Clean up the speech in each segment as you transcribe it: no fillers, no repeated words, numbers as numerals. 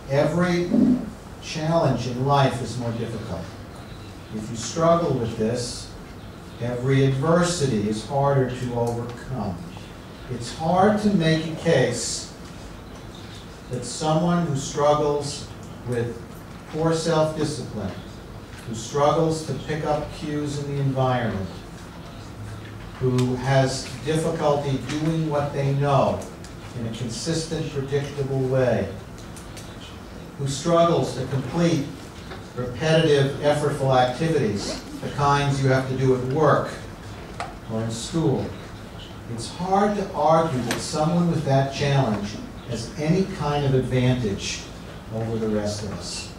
every challenge in life is more difficult. If you struggle with this, every adversity is harder to overcome. It's hard to make a case that someone who struggles with poor self-discipline, who struggles to pick up cues in the environment, who has difficulty doing what they know in a consistent, predictable way, who struggles to complete repetitive, effortful activities, the kinds you have to do at work or in school. It's hard to argue that someone with that challenge has any kind of advantage over the rest of us.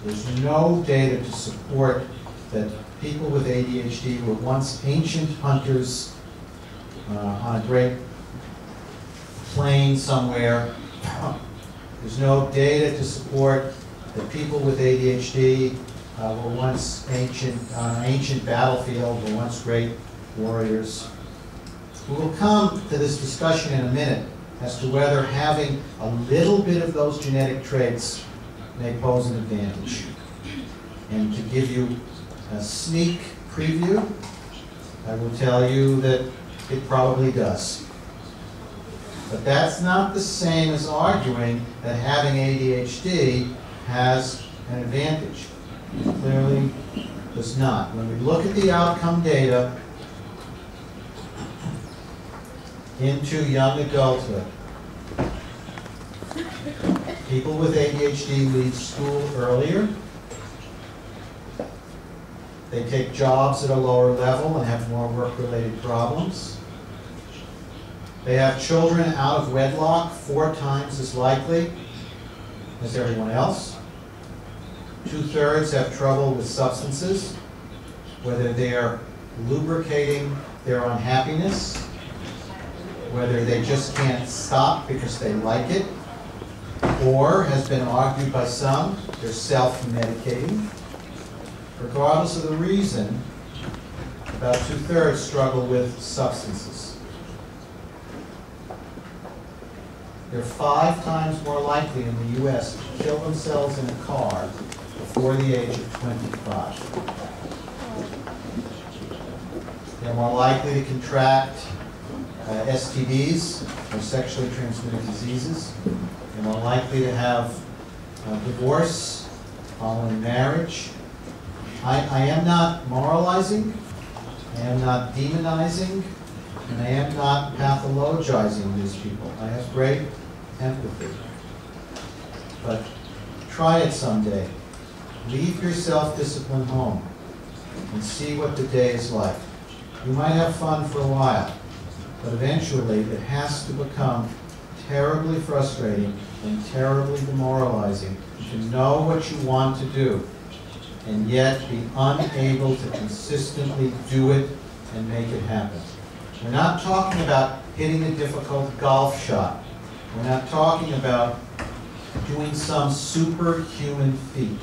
There's no data to support that people with ADHD were once ancient hunters on a great plain somewhere. There's no data to support that people with ADHD were once on an ancient battlefield, were once great warriors. We will come to this discussion in a minute as to whether having a little bit of those genetic traits may pose an advantage. And to give you a sneak preview, I will tell you that it probably does. But that's not the same as arguing that having ADHD has an advantage. It clearly does not. When we look at the outcome data into young adulthood, people with ADHD leave school earlier. They take jobs at a lower level and have more work-related problems. They have children out of wedlock 4 times as likely as everyone else. 2/3 have trouble with substances, whether they're lubricating their unhappiness, whether they just can't stop because they like it, or, has been argued by some, they're self-medicating. Regardless of the reason, about 2/3 struggle with substances. They're 5 times more likely in the U.S. to kill themselves in a car before the age of 25. They're more likely to contract STDs, or sexually transmitted diseases. They're more likely to have divorce following marriage. I am not moralizing, I am not demonizing, and I am not pathologizing these people. I have great empathy. But try it someday. Leave your self-discipline home and see what the day is like. You might have fun for a while, but eventually it has to become terribly frustrating and terribly demoralizing to know what you want to do and yet be unable to consistently do it and make it happen. We're not talking about hitting a difficult golf shot. We're not talking about doing some superhuman feat.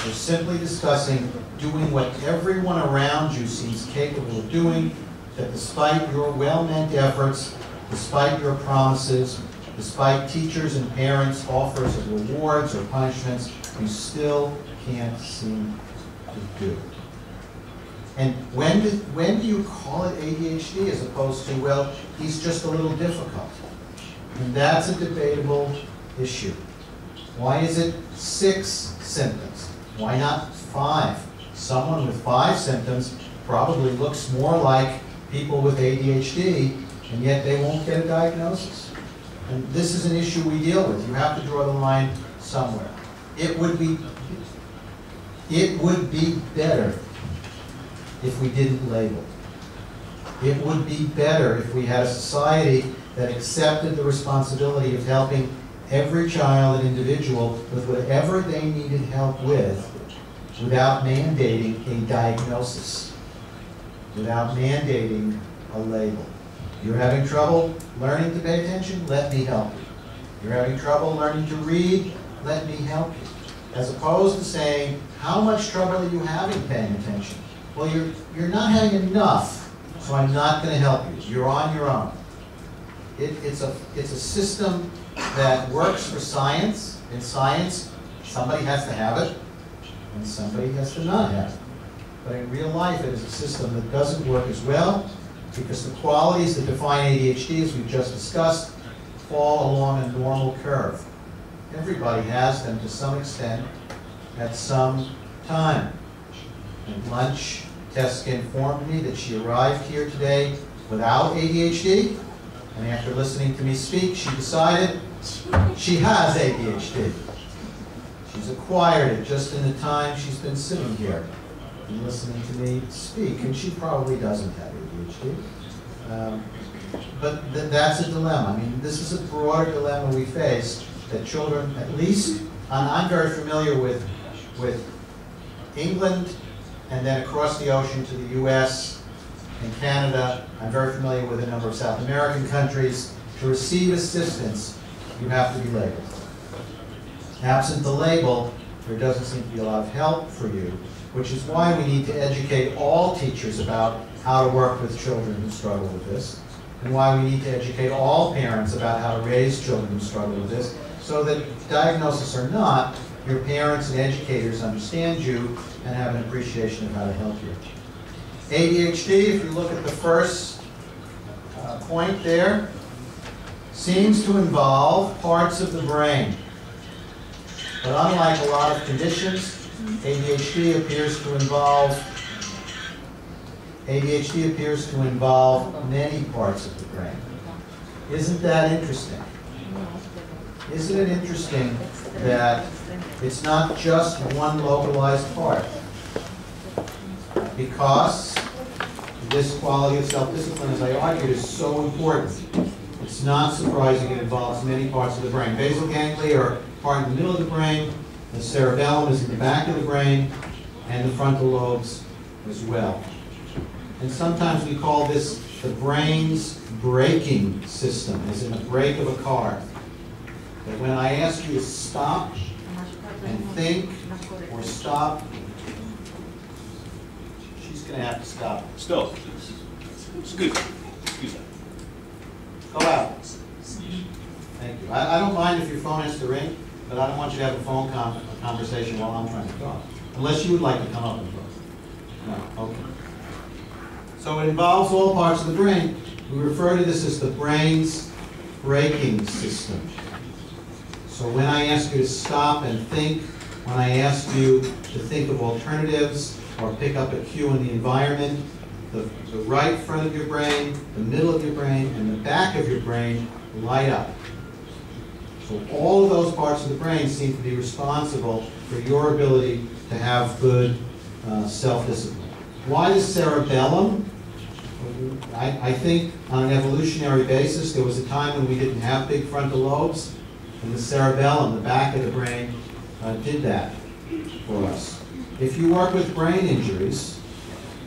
We're simply discussing doing what everyone around you seems capable of doing, that despite your well-meant efforts, despite your promises, despite teachers and parents' offers of rewards or punishments, you still can't seem to do. And when do you call it ADHD as opposed to, well, he's just a little difficult? And that's a debatable issue. Why is it 6 symptoms? Why not 5? Someone with 5 symptoms probably looks more like people with ADHD, and yet they won't get a diagnosis. And this is an issue we deal with. You have to draw the line somewhere. It would be better if we didn't label. It would be better if we had a society that accepted the responsibility of helping every child and individual with whatever they needed help with without mandating a diagnosis, without mandating a label. You're having trouble learning to pay attention? Let me help you. You're having trouble learning to read? Let me help you. As opposed to saying, how much trouble are you having paying attention? Well, you're not having enough, so I'm not going to help you. You're on your own. It's a system that works for science. In science, somebody has to have it, and somebody has to not have it. But in real life, it is a system that doesn't work as well because the qualities that define ADHD, as we've just discussed, fall along a normal curve. Everybody has them to some extent at some time. At lunch, Teska informed me that she arrived here today without ADHD, and after listening to me speak, she decided she has ADHD. She's acquired it just in the time she's been sitting here and listening to me speak, and she probably doesn't have ADHD. But that's a dilemma. I mean, this is a broader dilemma we face, that children, at least, and I'm very familiar with England, and then across the ocean to the US and Canada. I'm very familiar with a number of South American countries. To receive assistance, you have to be labeled. Absent the label, there doesn't seem to be a lot of help for you, which is why we need to educate all teachers about how to work with children who struggle with this, and why we need to educate all parents about how to raise children who struggle with this, so that diagnosis or not, your parents and educators understand you and have an appreciation of how to help you. ADHD, if you look at the first point there, seems to involve parts of the brain. But unlike a lot of conditions, ADHD appears to involve many parts of the brain. Isn't that interesting? Isn't it interesting that it's not just one localized part? Because this quality of self-discipline, as I argued, is so important. It's not surprising it involves many parts of the brain. Basal ganglia are part in the middle of the brain, the cerebellum is in the back of the brain, and the frontal lobes as well. And sometimes we call this the brain's braking system, as in the brake of a car. That when I ask you to stop and think, or stop, she's going to have to stop. Stop. Excuse me. Go out. Thank you. I don't mind if your phone has to ring, but I don't want you to have a phone conversation while I'm trying to talk. Unless you would like to come up and talk. No, okay. So it involves all parts of the brain. We refer to this as the brain's braking system. So when I ask you to stop and think, when I ask you to think of alternatives or pick up a cue in the environment, the right front of your brain, the middle of your brain, and the back of your brain light up. So all of those parts of the brain seem to be responsible for your ability to have good self-discipline. Why the cerebellum? I think on an evolutionary basis, there was a time when we didn't have big frontal lobes, and the cerebellum, the back of the brain, did that for us. If you work with brain injuries,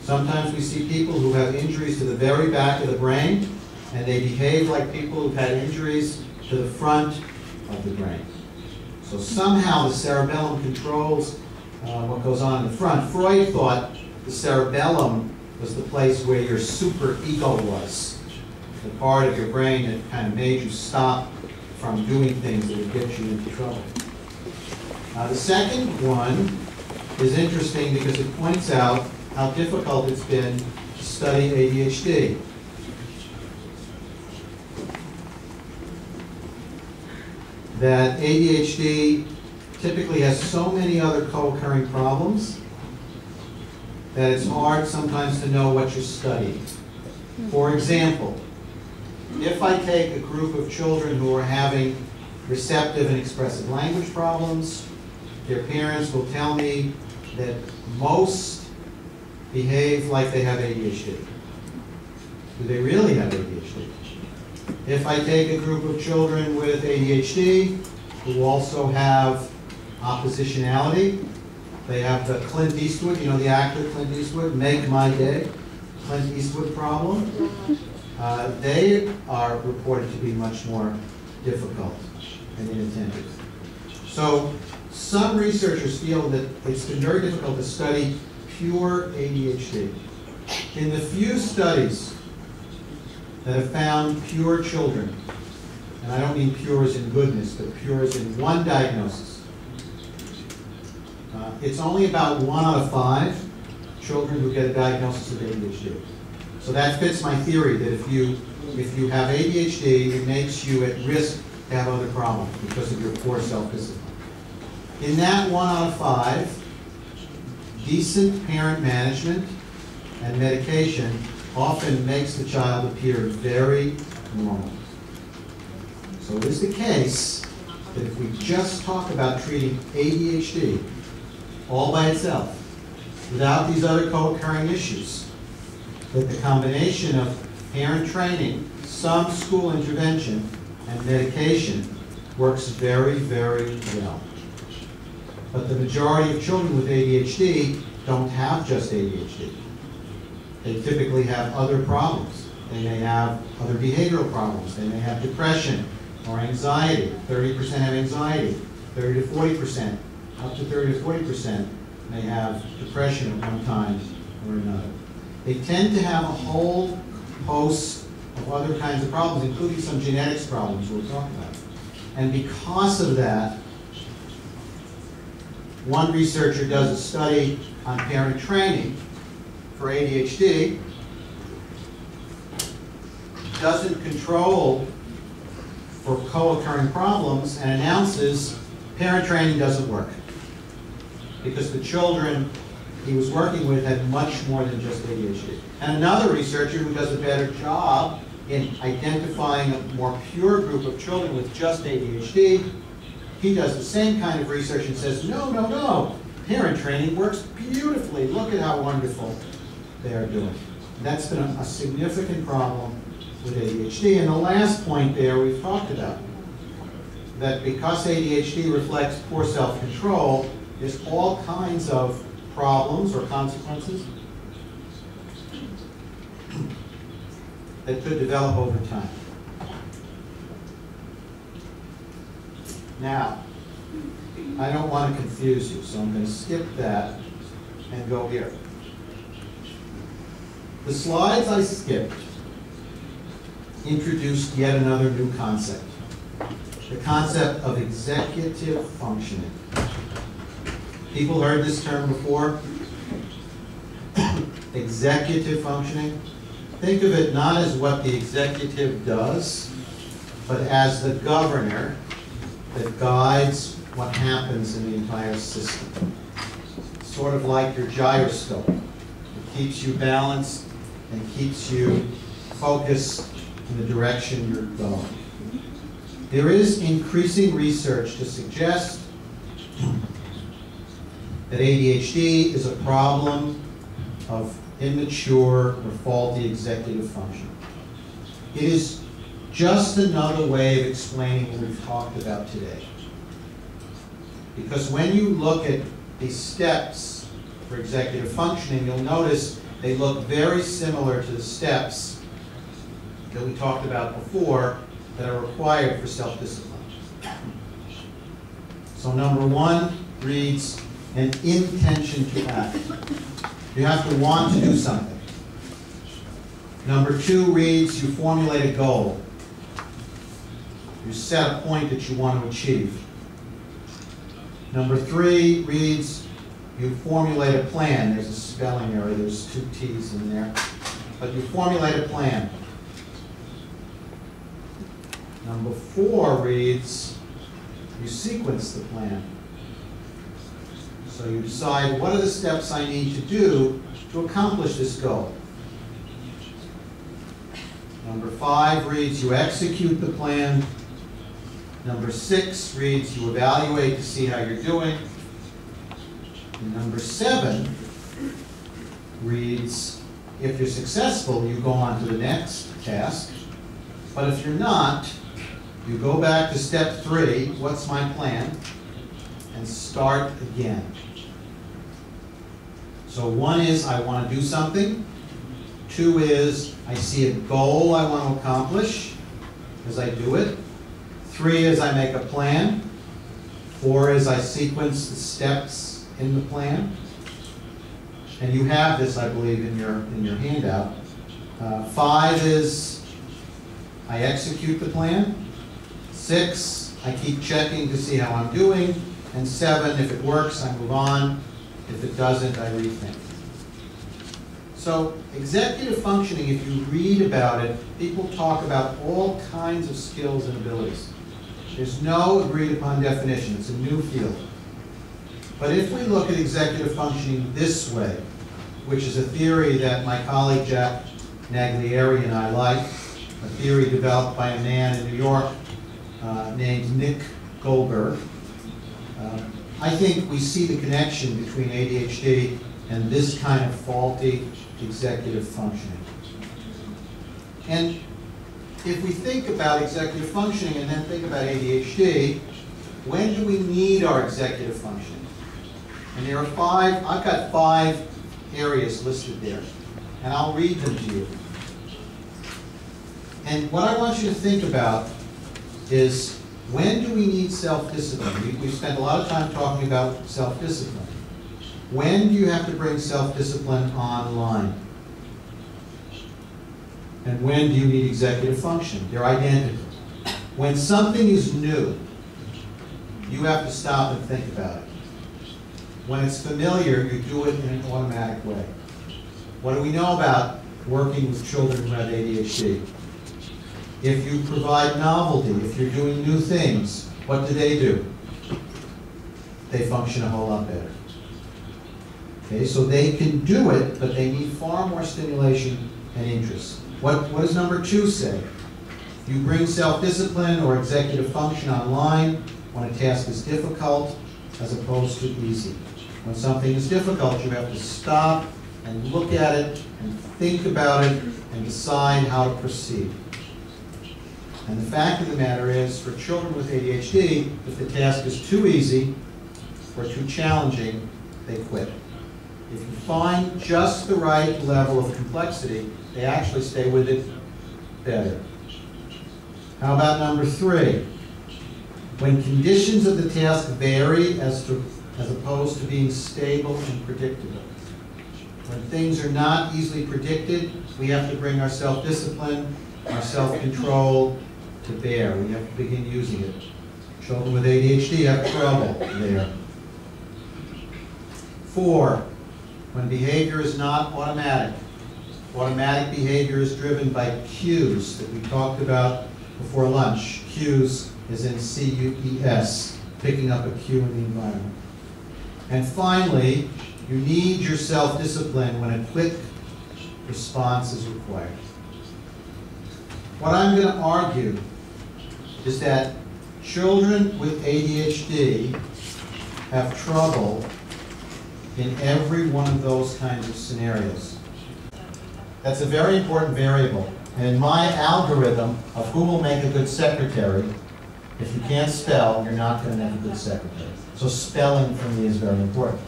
sometimes we see people who have injuries to the very back of the brain, and they behave like people who've had injuries to the front of the brain. So somehow the cerebellum controls what goes on in the front. Freud thought the cerebellum was the place where your superego was, the part of your brain that kind of made you stop from doing things that would get you into trouble. The second one is interesting because it points out how difficult it's been to study ADHD. That ADHD typically has so many other co-occurring problems that it's hard sometimes to know what you're studying. For example, if I take a group of children who are having receptive and expressive language problems, their parents will tell me that most behave like they have ADHD. Do they really have ADHD? If I take a group of children with ADHD who also have oppositionality, they have the Clint Eastwood, you know the actor Clint Eastwood, Make My Day, Clint Eastwood problem. They are reported to be much more difficult and inattentive. So some researchers feel that it's been very difficult to study pure ADHD. In the few studies that have found pure children, And I don't mean pure as in goodness, but pure as in one diagnosis. It's only about 1 out of 5 children who get a diagnosis of ADHD. So that fits my theory that if you have ADHD, it makes you at risk to have other problems because of your poor self-discipline. In that 1 out of 5, decent parent management and medication often makes the child appear very normal. So it is the case that if we just talk about treating ADHD all by itself, without these other co-occurring issues, that the combination of parent training, some school intervention, and medication works very, very well. But the majority of children with ADHD don't have just ADHD. They typically have other problems. They may have other behavioral problems. They may have depression or anxiety. 30% have anxiety, 30 to 40%. Up to 30 to 40% may have depression at one time or another. They tend to have a whole host of other kinds of problems, including some genetics problems we'll talk about. And because of that, one researcher does a study on parent training for ADHD, doesn't control for co-occurring problems, and announces parent training doesn't work. Because the children he was working with had much more than just ADHD. And another researcher who does a better job in identifying a more pure group of children with just ADHD, he does the same kind of research and says, no, no, no, parent training works beautifully. Look at how wonderful they are doing. And that's been a significant problem with ADHD. And the last point there we've talked about, that because ADHD reflects poor self-control, there's all kinds of problems or consequences that could develop over time. Now, I don't want to confuse you, so I'm going to skip that and go here. The slides I skipped introduced yet another new concept, the concept of executive functioning. People heard this term before? Executive functioning. Think of it not as what the executive does, but as the governor that guides what happens in the entire system. Sort of like your gyroscope. It keeps you balanced and keeps you focused in the direction you're going. There is increasing research to suggest that ADHD is a problem of immature or faulty executive function. It is just another way of explaining what we've talked about today. Because when you look at these steps for executive functioning, you'll notice they look very similar to the steps that we talked about before that are required for self-discipline. So number 1 reads, an intention to act. You have to want to do something. Number 2 reads, you formulate a goal. You set a point that you want to achieve. Number 3 reads, you formulate a plan. There's a spelling error, there's 2 T's in there. But you formulate a plan. Number 4 reads, you sequence the plan. So you decide, what are the steps I need to do to accomplish this goal? Number 5 reads, you execute the plan. Number 6 reads, you evaluate to see how you're doing. And number 7 reads, if you're successful, you go on to the next task. But if you're not, you go back to step 3, what's my plan? And start again. So 1 is, I want to do something. 2 is, I see a goal I want to accomplish as I do it. 3 is, I make a plan. 4 is, I sequence the steps in the plan. And you have this, I believe, in your handout. 5 is, I execute the plan. 6, I keep checking to see how I'm doing. And 7, if it works, I move on. If it doesn't, I rethink. So executive functioning, if you read about it, people talk about all kinds of skills and abilities. There's no agreed upon definition. It's a new field. But if we look at executive functioning this way, which is a theory that my colleague Jack Naglieri and I like, a theory developed by a man in New York named Nick Goldberg, I think we see the connection between ADHD and this kind of faulty executive functioning. And if we think about executive functioning and then think about ADHD, when do we need our executive functioning? And there are 5, I've got 5 areas listed there, and I'll read them to you. And what I want you to think about is, when do we need self-discipline? We've spent a lot of time talking about self-discipline. When do you have to bring self-discipline online? And when do you need executive function? They're identical. When something is new, you have to stop and think about it. When it's familiar, you do it in an automatic way. What do we know about working with children who have ADHD? If you provide novelty, if you're doing new things, what do? They function a whole lot better. Okay, so they can do it, but they need far more stimulation and interest. What does number 2 say? You bring self-discipline or executive function online when a task is difficult as opposed to easy. When something is difficult, you have to stop and look at it and think about it and decide how to proceed. And the fact of the matter is, for children with ADHD, if the task is too easy or too challenging, they quit. If you find just the right level of complexity, they actually stay with it better. How about number 3? When conditions of the task vary as opposed to being stable and predictable. When things are not easily predicted, we have to bring our self-discipline, our self-control to bear. We have to begin using it. Children with ADHD have trouble there. 4, when behavior is not automatic. Automatic behavior is driven by cues that we talked about before lunch. Cues is in C-U-E-S, picking up a cue in the environment. And finally, you need your self-discipline when a quick response is required. What I'm going to argue is that children with ADHD have trouble in every one of those kinds of scenarios. That's a very important variable. And in my algorithm of who will make a good secretary, if you can't spell, you're not going to make a good secretary. So spelling for me is very important.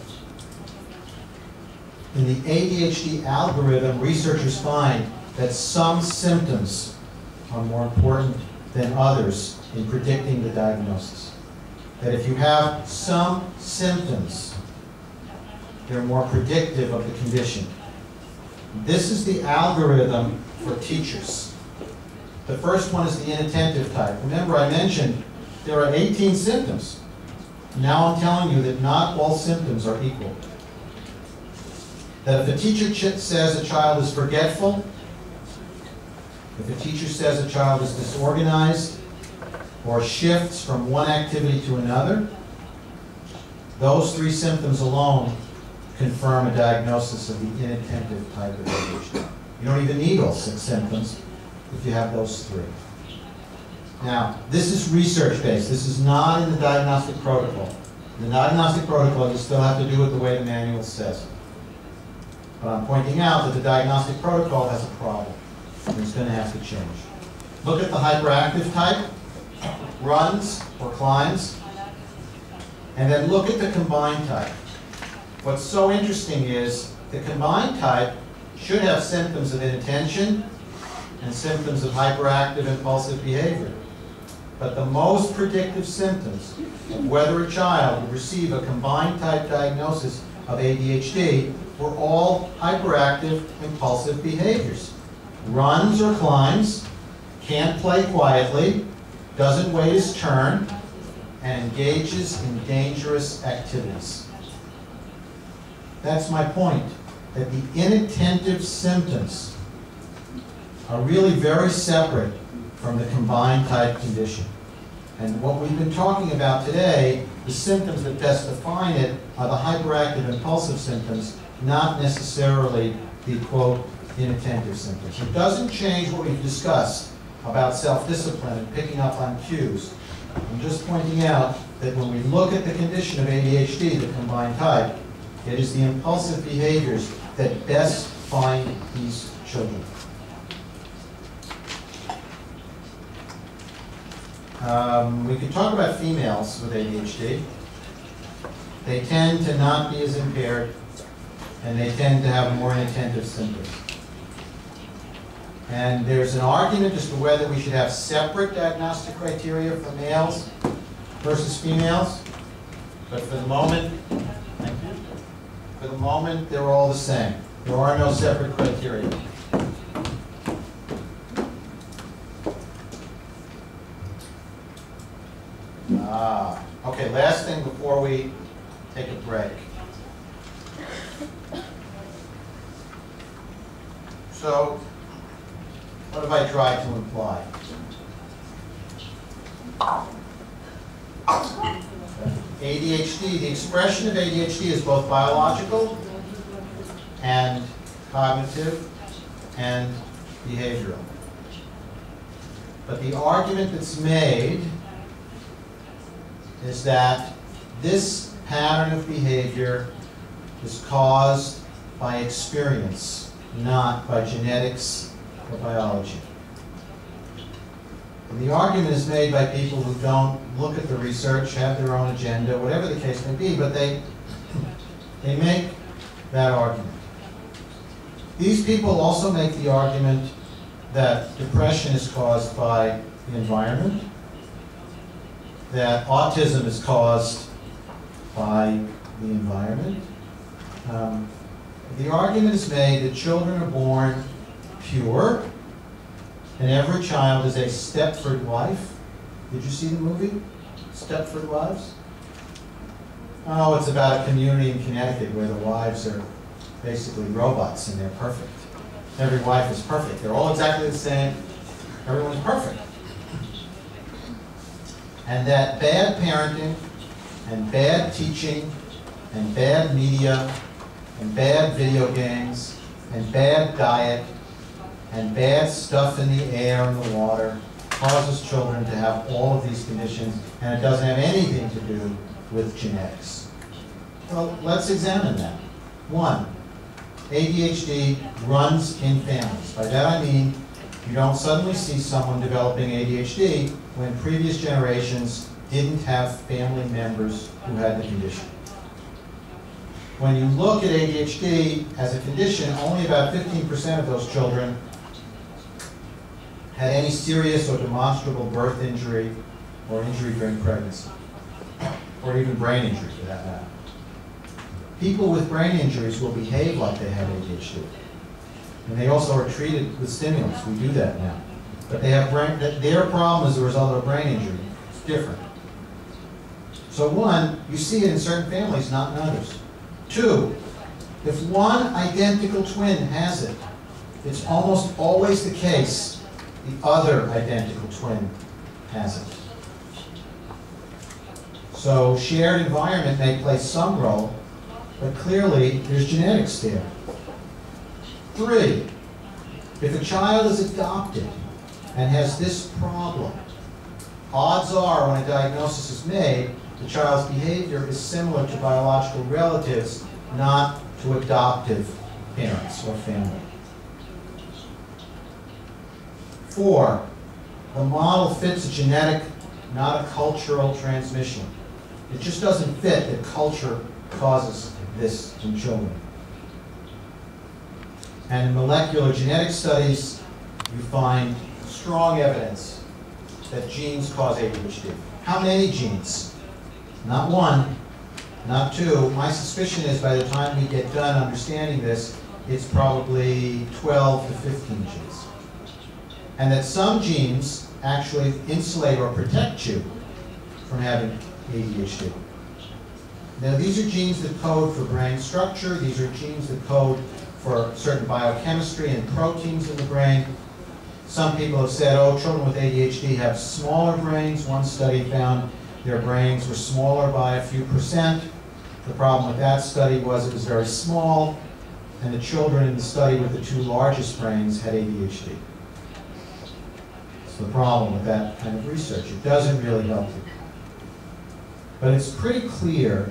In the ADHD algorithm, researchers find that some symptoms are more important than others in predicting the diagnosis. That if you have some symptoms, they're more predictive of the condition. This is the algorithm for teachers. The first one is the inattentive type. Remember, I mentioned there are 18 symptoms. Now I'm telling you that not all symptoms are equal. That if a teacher says a child is forgetful, if a teacher says a child is disorganized or shifts from one activity to another, those 3 symptoms alone confirm a diagnosis of the inattentive type of ADHD. You don't even need all 6 symptoms if you have those 3. Now, this is research-based. This is not in the diagnostic protocol. In the diagnostic protocol, you still have to do it the way the manual says. But I'm pointing out that the diagnostic protocol has a problem. And it's going to have to change. Look at the hyperactive type, runs or climbs, and then look at the combined type. What's so interesting is the combined type should have symptoms of inattention and symptoms of hyperactive impulsive behavior. But the most predictive symptoms of whether a child will receive a combined type diagnosis of ADHD were all hyperactive impulsive behaviors. Runs or climbs, can't play quietly, doesn't wait his turn, and engages in dangerous activities. That's my point, that the inattentive symptoms are really very separate from the combined type condition. And what we've been talking about today, the symptoms that best define it are the hyperactive impulsive symptoms, not necessarily the, quote, inattentive symptoms. It doesn't change what we've discussed about self-discipline and picking up on cues. I'm just pointing out that when we look at the condition of ADHD, the combined type, it is the impulsive behaviors that best find these children. We could talk about females with ADHD. They tend to not be as impaired, and they tend to have more inattentive symptoms. And there's an argument as to whether we should have separate diagnostic criteria for males versus females. But for the moment, they're all the same. There are no separate criteria. Okay, last thing before we take a break. So, what have I tried to imply? ADHD, the expression of ADHD is both biological and cognitive and behavioral. But the argument that's made is that this pattern of behavior is caused by experience, not by genetics or biology. And the argument is made by people who don't look at the research, have their own agenda, whatever the case may be, but they make that argument. These people also make the argument that depression is caused by the environment, that autism is caused by the environment. The argument is made that children are born pure, and every child is a Stepford wife. Did you see the movie, Stepford Wives? Oh, it's about a community in Connecticut where the wives are basically robots and they're perfect. Every wife is perfect. They're all exactly the same. Everyone's perfect. And that bad parenting and bad teaching and bad media and bad video games and bad diet and bad stuff in the air and the water causes children to have all of these conditions, and it doesn't have anything to do with genetics. Well, let's examine that. One, ADHD runs in families. By that I mean you don't suddenly see someone developing ADHD when previous generations didn't have family members who had the condition. When you look at ADHD as a condition, only about 15% of those children had any serious or demonstrable birth injury or injury during pregnancy, or even brain injury for that matter. People with brain injuries will behave like they have ADHD. And they also are treated with stimulants. We do that now. But they have their problem is a result of a brain injury. It's different. So one, you see it in certain families, not in others. Two, if one identical twin has it, it's almost always the case the other identical twin has it. So shared environment may play some role, but clearly there's genetics there. Three, if a child is adopted and has this problem, odds are when a diagnosis is made, the child's behavior is similar to biological relatives, not to adoptive parents or family. Four, the model fits a genetic, not a cultural transmission. It just doesn't fit that culture causes this in children. And in molecular genetic studies, you find strong evidence that genes cause ADHD. How many genes? Not one, not two. My suspicion is by the time we get done understanding this, it's probably 12 to 15 genes. And that some genes actually insulate or protect you from having ADHD. Now, these are genes that code for brain structure. These are genes that code for certain biochemistry and proteins in the brain. Some people have said, oh, children with ADHD have smaller brains. One study found their brains were smaller by a few percent. The problem with that study was it was very small, and the children in the study with the two largest brains had ADHD. That's the problem with that kind of research. It doesn't really help you. But it's pretty clear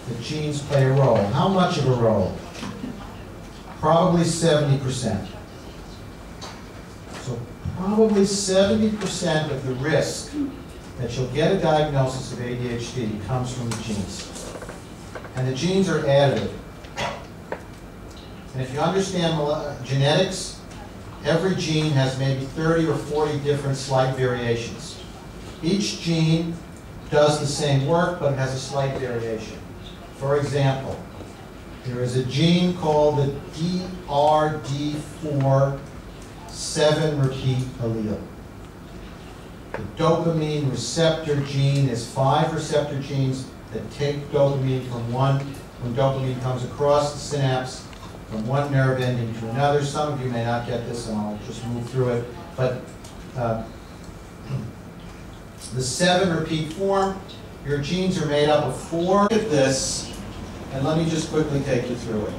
that genes play a role. How much of a role? Probably 70%. So probably 70% of the risk that you'll get a diagnosis of ADHD comes from the genes. And the genes are additive. And if you understand genetics, every gene has maybe 30 or 40 different slight variations. Each gene does the same work, but it has a slight variation. For example, there is a gene called the DRD4 7-repeat allele. The dopamine receptor gene is 5 receptor genes that take dopamine from one, when dopamine comes across the synapse, from one nerve ending to another. Some of you may not get this, and I'll just move through it. But the 7-repeat form, your genes are made up of 4. Look at this, and let me just quickly take you through it.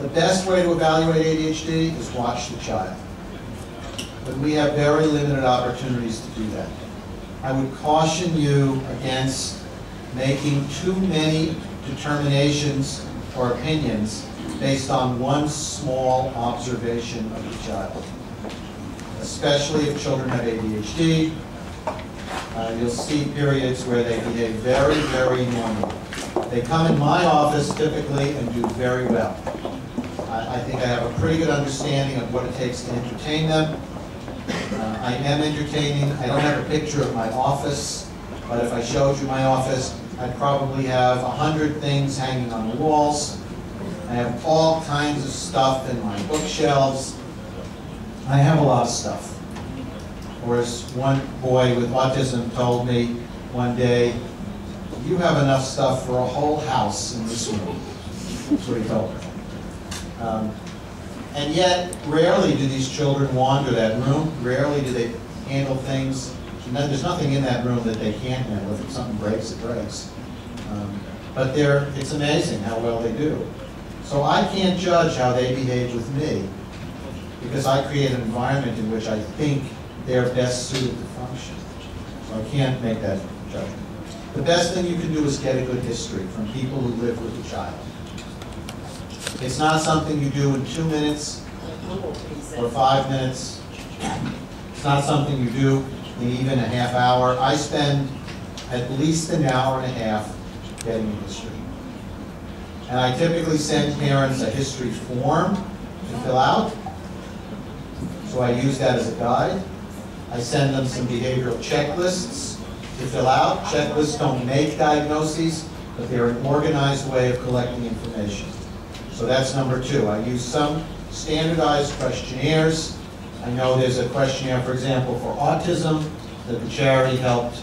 The best way to evaluate ADHD is watch the child. But we have very limited opportunities to do that. I would caution you against making too many determinations or opinions based on one small observation of the child. Especially if children have ADHD, you'll see periods where they behave very, very normally. They come in my office typically and do very well. I think I have a pretty good understanding of what it takes to entertain them. I am entertaining. I don't have a picture of my office, but if I showed you my office, I'd probably have 100 things hanging on the walls. I have all kinds of stuff in my bookshelves. I have a lot of stuff. Or as one boy with autism told me one day, you have enough stuff for a whole house in this room. That's what he told me. And yet, rarely do these children wander that room. Rarely do they handle things. There's nothing in that room that they can't handle. If something breaks, it breaks. But it's amazing how well they do. So I can't judge how they behave with me because I create an environment in which I think they're best suited to function. So I can't make that judgment. The best thing you can do is get a good history from people who live with the child. It's not something you do in 2 minutes or 5 minutes. It's not something you do in even a half hour. I spend at least an hour and a half getting a history. And I typically send parents a history form to fill out. So I use that as a guide. I send them some behavioral checklists to fill out. Checklists don't make diagnoses, but they're an organized way of collecting information. So that's number 2. I use some standardized questionnaires. I know there's a questionnaire, for example, for autism that the charity helped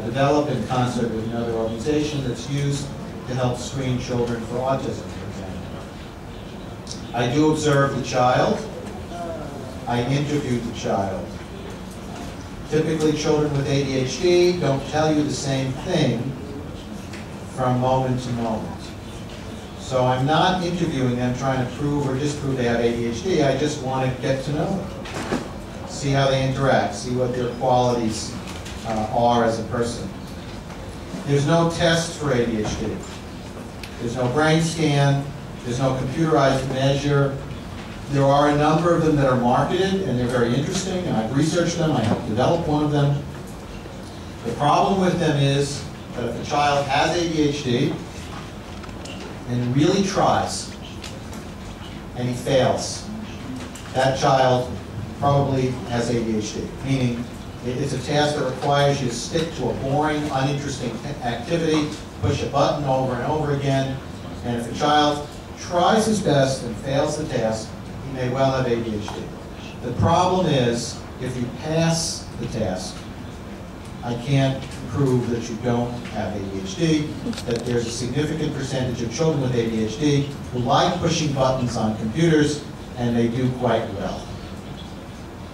develop in concert with another organization that's used to help screen children for autism, for example. I do observe the child. I interview the child. Typically, children with ADHD don't tell you the same thing from moment to moment. So I'm not interviewing them trying to prove or disprove they have ADHD. I just want to get to know them, see how they interact, see what their qualities are as a person. There's no test for ADHD. There's no brain scan. There's no computerized measure. There are a number of them that are marketed, and they're very interesting, and I've researched them. I helped develop one of them. The problem with them is that if a child has ADHD and really tries, and he fails, that child probably has ADHD, meaning it's a task that requires you to stick to a boring, uninteresting activity, push a button over and over again, and if a child tries his best and fails the task, he may well have ADHD. The problem is if you pass the test, I can't prove that you don't have ADHD, that there's a significant percentage of children with ADHD who like pushing buttons on computers, and they do quite well.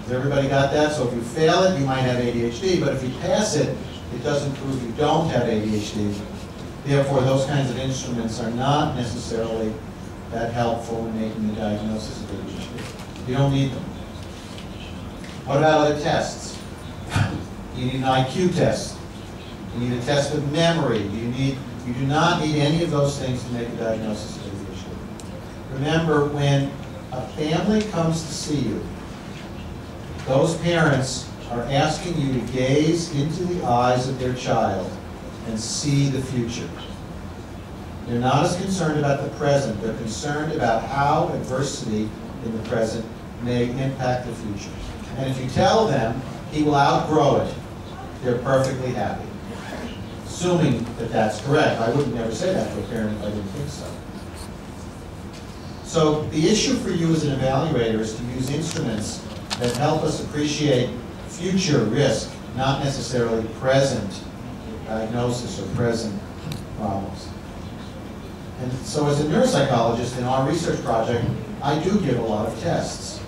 Has everybody got that? So if you fail it, you might have ADHD, but if you pass it, it doesn't prove you don't have ADHD. Therefore, those kinds of instruments are not necessarily that helpful in making the diagnosis of ADHD. You don't need them. What about other tests? You need an IQ test. You need a test of memory. You do not need any of those things to make a diagnosis of ADHD. Remember, when a family comes to see you, those parents are asking you to gaze into the eyes of their child and see the future. They're not as concerned about the present. They're concerned about how adversity in the present may impact the future. And if you tell them he will outgrow it, they're perfectly happy. Assuming that that's correct. I would never say that to a parent if I didn't think so. So the issue for you as an evaluator is to use instruments that help us appreciate future risk, not necessarily present diagnosis or present problems. And so as a neuropsychologist in our research project, I do give a lot of tests.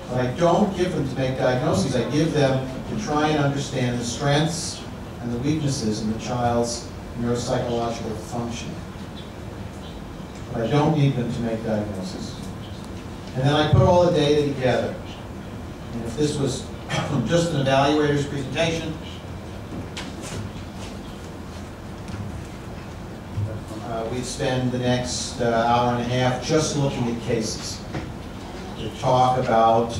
But I don't give them to make diagnoses. I give them to try and understand the strengths and the weaknesses in the child's neuropsychological function. But I don't need them to make diagnoses. And then I put all the data together. And if this was just an evaluator's presentation, we'd spend the next hour and a half just looking at cases to talk about,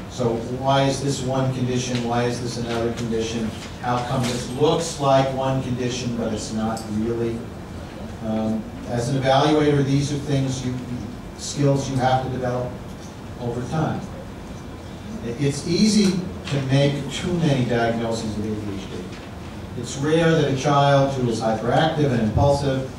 so why is this one condition, why is this another condition, how come this looks like one condition but it's not really. As an evaluator, these are things, skills you have to develop over time. It's easy to make too many diagnoses of ADHD. It's rare that a child who is hyperactive and impulsive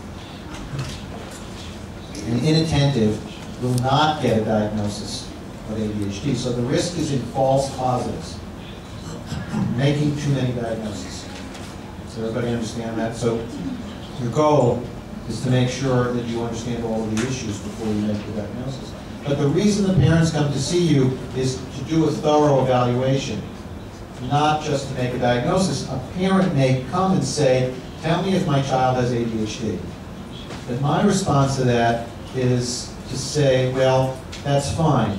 and inattentive will not get a diagnosis of ADHD. So the risk is in false positives, making too many diagnoses. Does everybody understand that? So your goal is to make sure that you understand all of the issues before you make the diagnosis. But the reason the parents come to see you is to do a thorough evaluation, not just to make a diagnosis. A parent may come and say, tell me if my child has ADHD. But my response to that is to say, well, that's fine.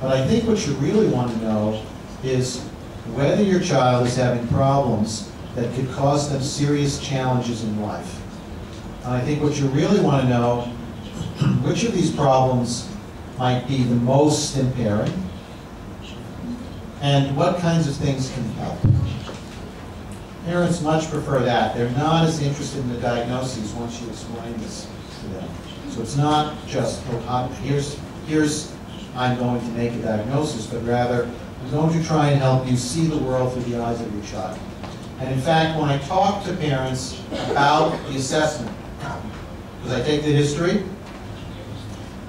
But I think what you really want to know is whether your child is having problems that could cause them serious challenges in life. And I think what you really want to know, which of these problems might be the most impairing, and what kinds of things can help. Parents much prefer that. They're not as interested in the diagnoses once you explain this to them. So it's not just, oh, here's I'm going to make a diagnosis, but rather I'm going to try and help you see the world through the eyes of your child. And in fact, when I talk to parents about the assessment, because I take the history,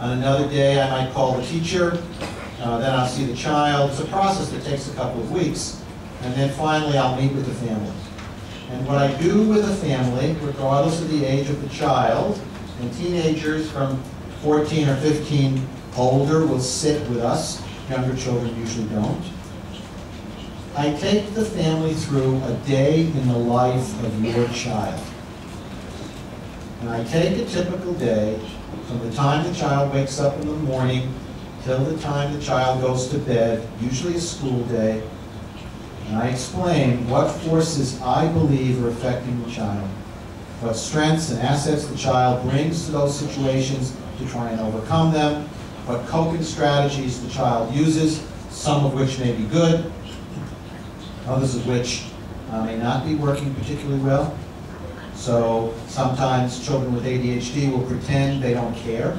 on another day I might call the teacher, then I'll see the child. It's a process that takes a couple of weeks. And then finally I'll meet with the family. And what I do with a family, regardless of the age of the child, and teenagers from 14 or 15 older will sit with us, younger children usually don't. I take the family through a day in the life of your child. And I take a typical day from the time the child wakes up in the morning till the time the child goes to bed, usually a school day, and I explain what forces I believe are affecting the child, what strengths and assets the child brings to those situations to try and overcome them, what coping strategies the child uses, some of which may be good, others of which may not be working particularly well. So sometimes children with ADHD will pretend they don't care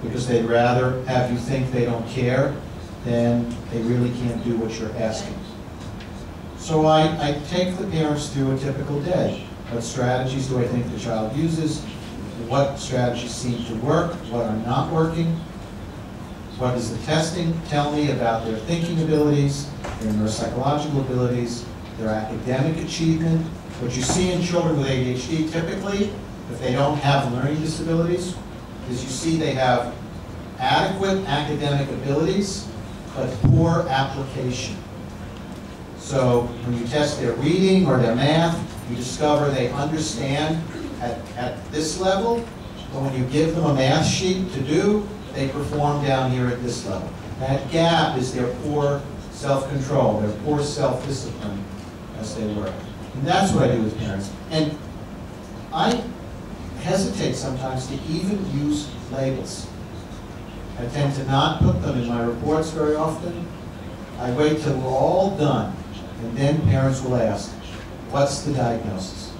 because they'd rather have you think they don't care than they really can't do what you're asking. So I take the parents through a typical day. What strategies do I think the child uses? What strategies seem to work? What are not working? What does the testing tell me about their thinking abilities? their neuropsychological abilities, their academic achievement. What you see in children with ADHD typically, if they don't have learning disabilities, is you see they have adequate academic abilities, but poor application. So when you test their reading or their math, you discover they understand at this level, but when you give them a math sheet to do, they perform down here at this level. That gap is their poor self-control, their poor self-discipline as they work. And that's what I do with parents. And I hesitate sometimes to even use labels. I tend to not put them in my reports very often. I wait till we're all done, and then parents will ask, what's the diagnosis?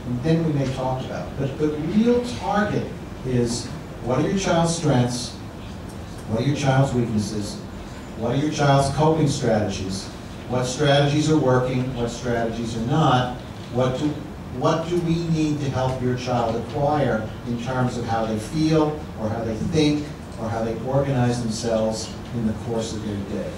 And then we may talk about it. But the real target is, what are your child's strengths? What are your child's weaknesses? What are your child's coping strategies? What strategies are working? What strategies are not? What do we need to help your child acquire in terms of how they feel, or how they think, or how they organize themselves in the course of their day?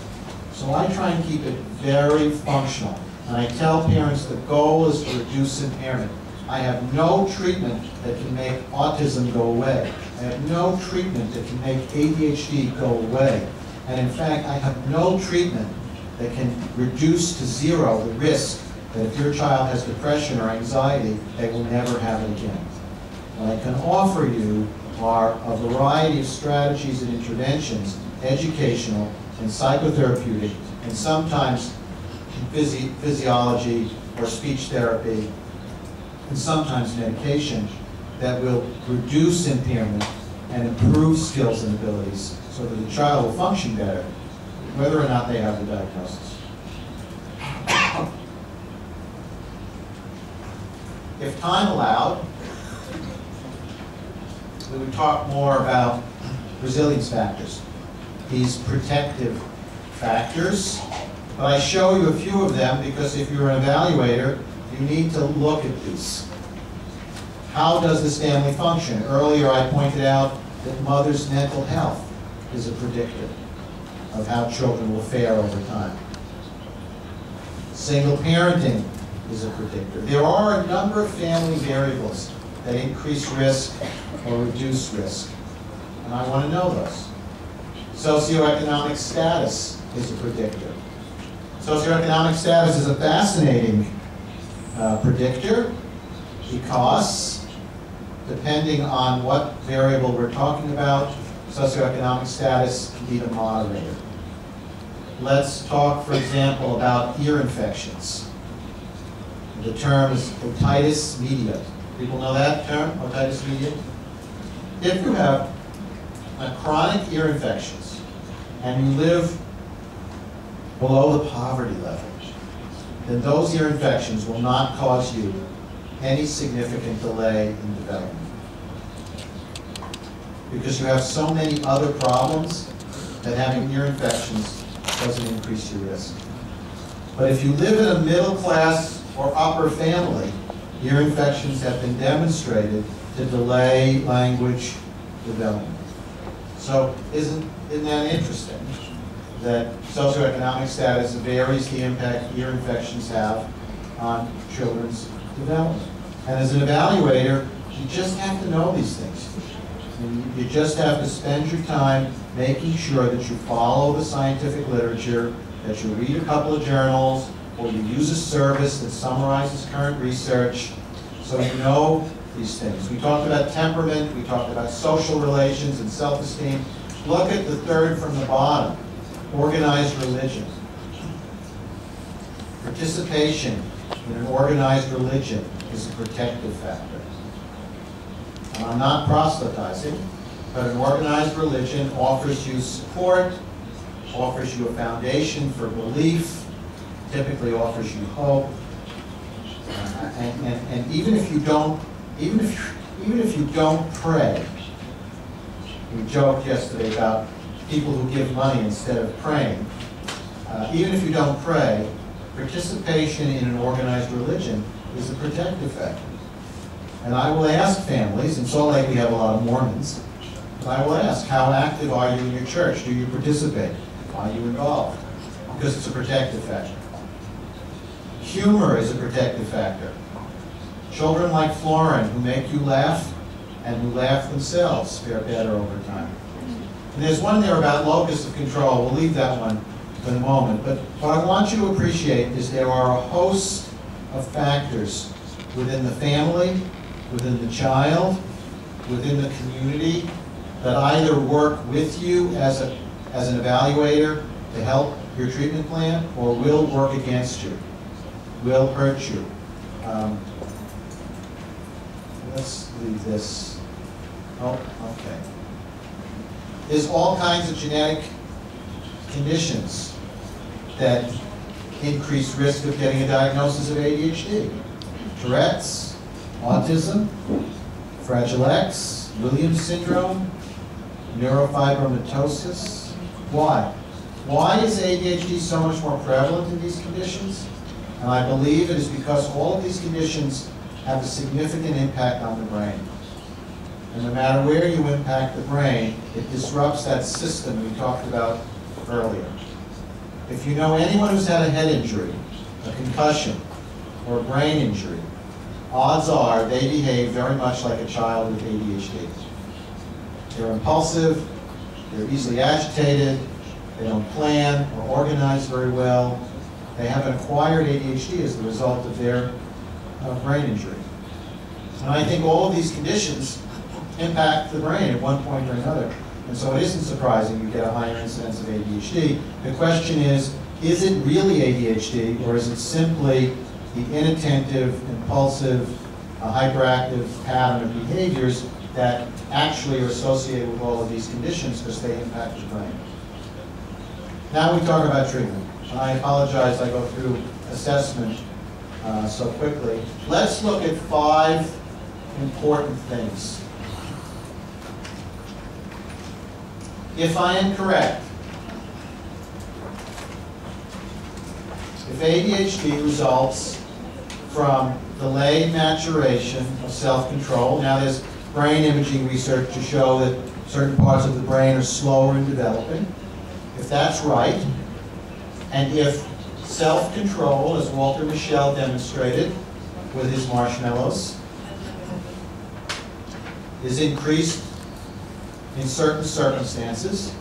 So I try and keep it very functional. And I tell parents the goal is to reduce impairment. I have no treatment that can make autism go away. I have no treatment that can make ADHD go away. And in fact, I have no treatment that can reduce to zero the risk that if your child has depression or anxiety, they will never have it again. What I can offer you are a variety of strategies and interventions, educational and psychotherapeutic, and sometimes physiology or speech therapy, and sometimes medication, that will reduce impairment and improve skills and abilities so that the child will function better, whether or not they have the diagnosis. If time allowed, we would talk more about resilience factors, these protective factors. But I show you a few of them because if you're an evaluator, you need to look at these. How does this family function? Earlier I pointed out that mother's mental health is a predictor of how children will fare over time. Single parenting is a predictor. There are a number of family variables that increase risk or reduce risk, and I want to know those. Socioeconomic status is a predictor. Socioeconomic status is a fascinating predictor because, depending on what variable we're talking about, socioeconomic status can be the moderator. Let's talk, for example, about ear infections. The term is otitis media. People know that term, otitis media? If you have chronic ear infections and you live below the poverty level, then those ear infections will not cause you any significant delay in development. Because you have so many other problems that having ear infections doesn't increase your risk. But if you live in a middle class or upper family, ear infections have been demonstrated to delay language development. So isn't that interesting? That socioeconomic status varies the impact ear infections have on children's development. And as an evaluator, you just have to know these things. And you just have to spend your time making sure that you follow the scientific literature, that you read a couple of journals, or you use a service that summarizes current research, so you know these things. We talked about temperament, we talked about social relations and self-esteem. Look at the third from the bottom, organized religion. Participation in an organized religion is a protective factor. And I'm not proselytizing, but an organized religion offers you support, offers you a foundation for belief, typically offers you hope, and even if you don't pray. We joked yesterday about people who give money instead of praying. Even if you don't pray, participation in an organized religion is a protective factor. And I will ask families, in Salt Lake we have a lot of Mormons, but I will ask, how active are you in your church? Do you participate? Are you involved? because it's a protective factor. Humor is a protective factor. Children like Florin, who make you laugh and who laugh themselves, fare better over time. And there's one there about locus of control. We'll leave that one for the moment. But what I want you to appreciate is there are a host of factors within the family, within the child, within the community that either work with you as an evaluator to help your treatment plan or will work against you, will hurt you. Let's leave this. Oh, okay. There's all kinds of genetic conditions that increase risk of getting a diagnosis of ADHD. Tourette's, autism, Fragile X, Williams syndrome, neurofibromatosis. Why? Why is ADHD so much more prevalent in these conditions? And I believe it is because all of these conditions have a significant impact on the brain. And no matter where you impact the brain, it disrupts that system we talked about earlier. If you know anyone who's had a head injury, a concussion, or a brain injury, odds are they behave very much like a child with ADHD. They're impulsive, they're easily agitated, they don't plan or organize very well. They have an acquired ADHD as the result of their brain injury. And I think all of these conditions impact the brain at one point or another. And so it isn't surprising you get a higher incidence of ADHD. The question is it really ADHD, or is it simply the inattentive, impulsive, hyperactive pattern of behaviors that actually are associated with all of these conditions because they impact the brain? Now we talk about treatment. And I apologize I go through assessment so quickly. Let's look at 5 important things. If I am correct, if ADHD results from delayed maturation of self-control, now there's brain imaging research to show that certain parts of the brain are slower in developing. If that's right, and if self-control, as Walter Mischel demonstrated with his marshmallows, is increased in certain circumstances,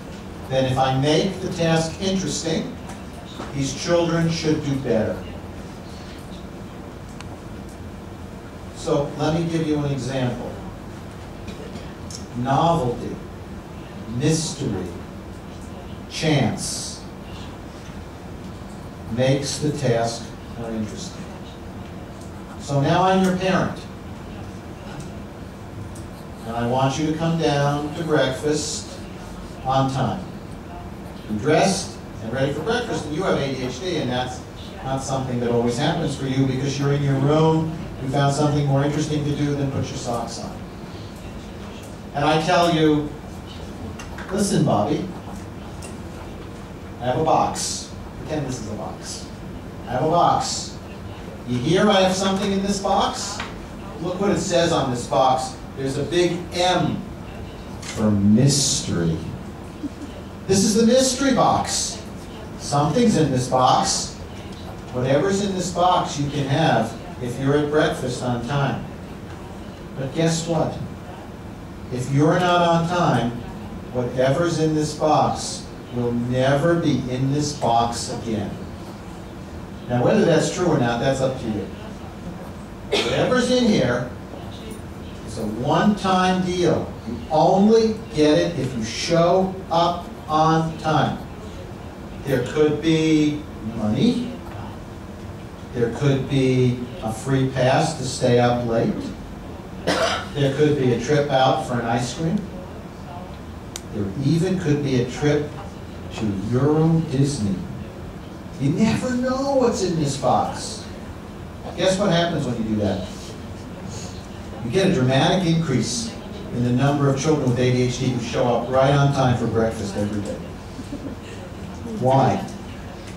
then if I make the task interesting, these children should do better. So let me give you an example. Novelty, mystery, chance makes the task more interesting. So now I'm your parent. And I want you to come down to breakfast on time. You're dressed and ready for breakfast, and you have ADHD, and that's not something that always happens for you because you're in your room, you found something more interesting to do than put your socks on. And I tell you, listen, Bobby, I have a box. Pretend this is a box. I have a box. You hear I have something in this box? Look what it says on this box. There's a big M for mystery. This is the mystery box. Something's in this box. Whatever's in this box you can have if you're at breakfast on time. But guess what? If you're not on time, whatever's in this box will never be in this box again. Now, whether that's true or not, that's up to you. Whatever's in here is a one-time deal. You only get it if you show up on time. There could be money. There could be a free pass to stay up late. There could be a trip out for an ice cream. There even could be a trip to Euro Disney. You never know what's in this box. Guess what happens when you do that? You get a dramatic increase in the number of children with ADHD who show up right on time for breakfast every day. Why?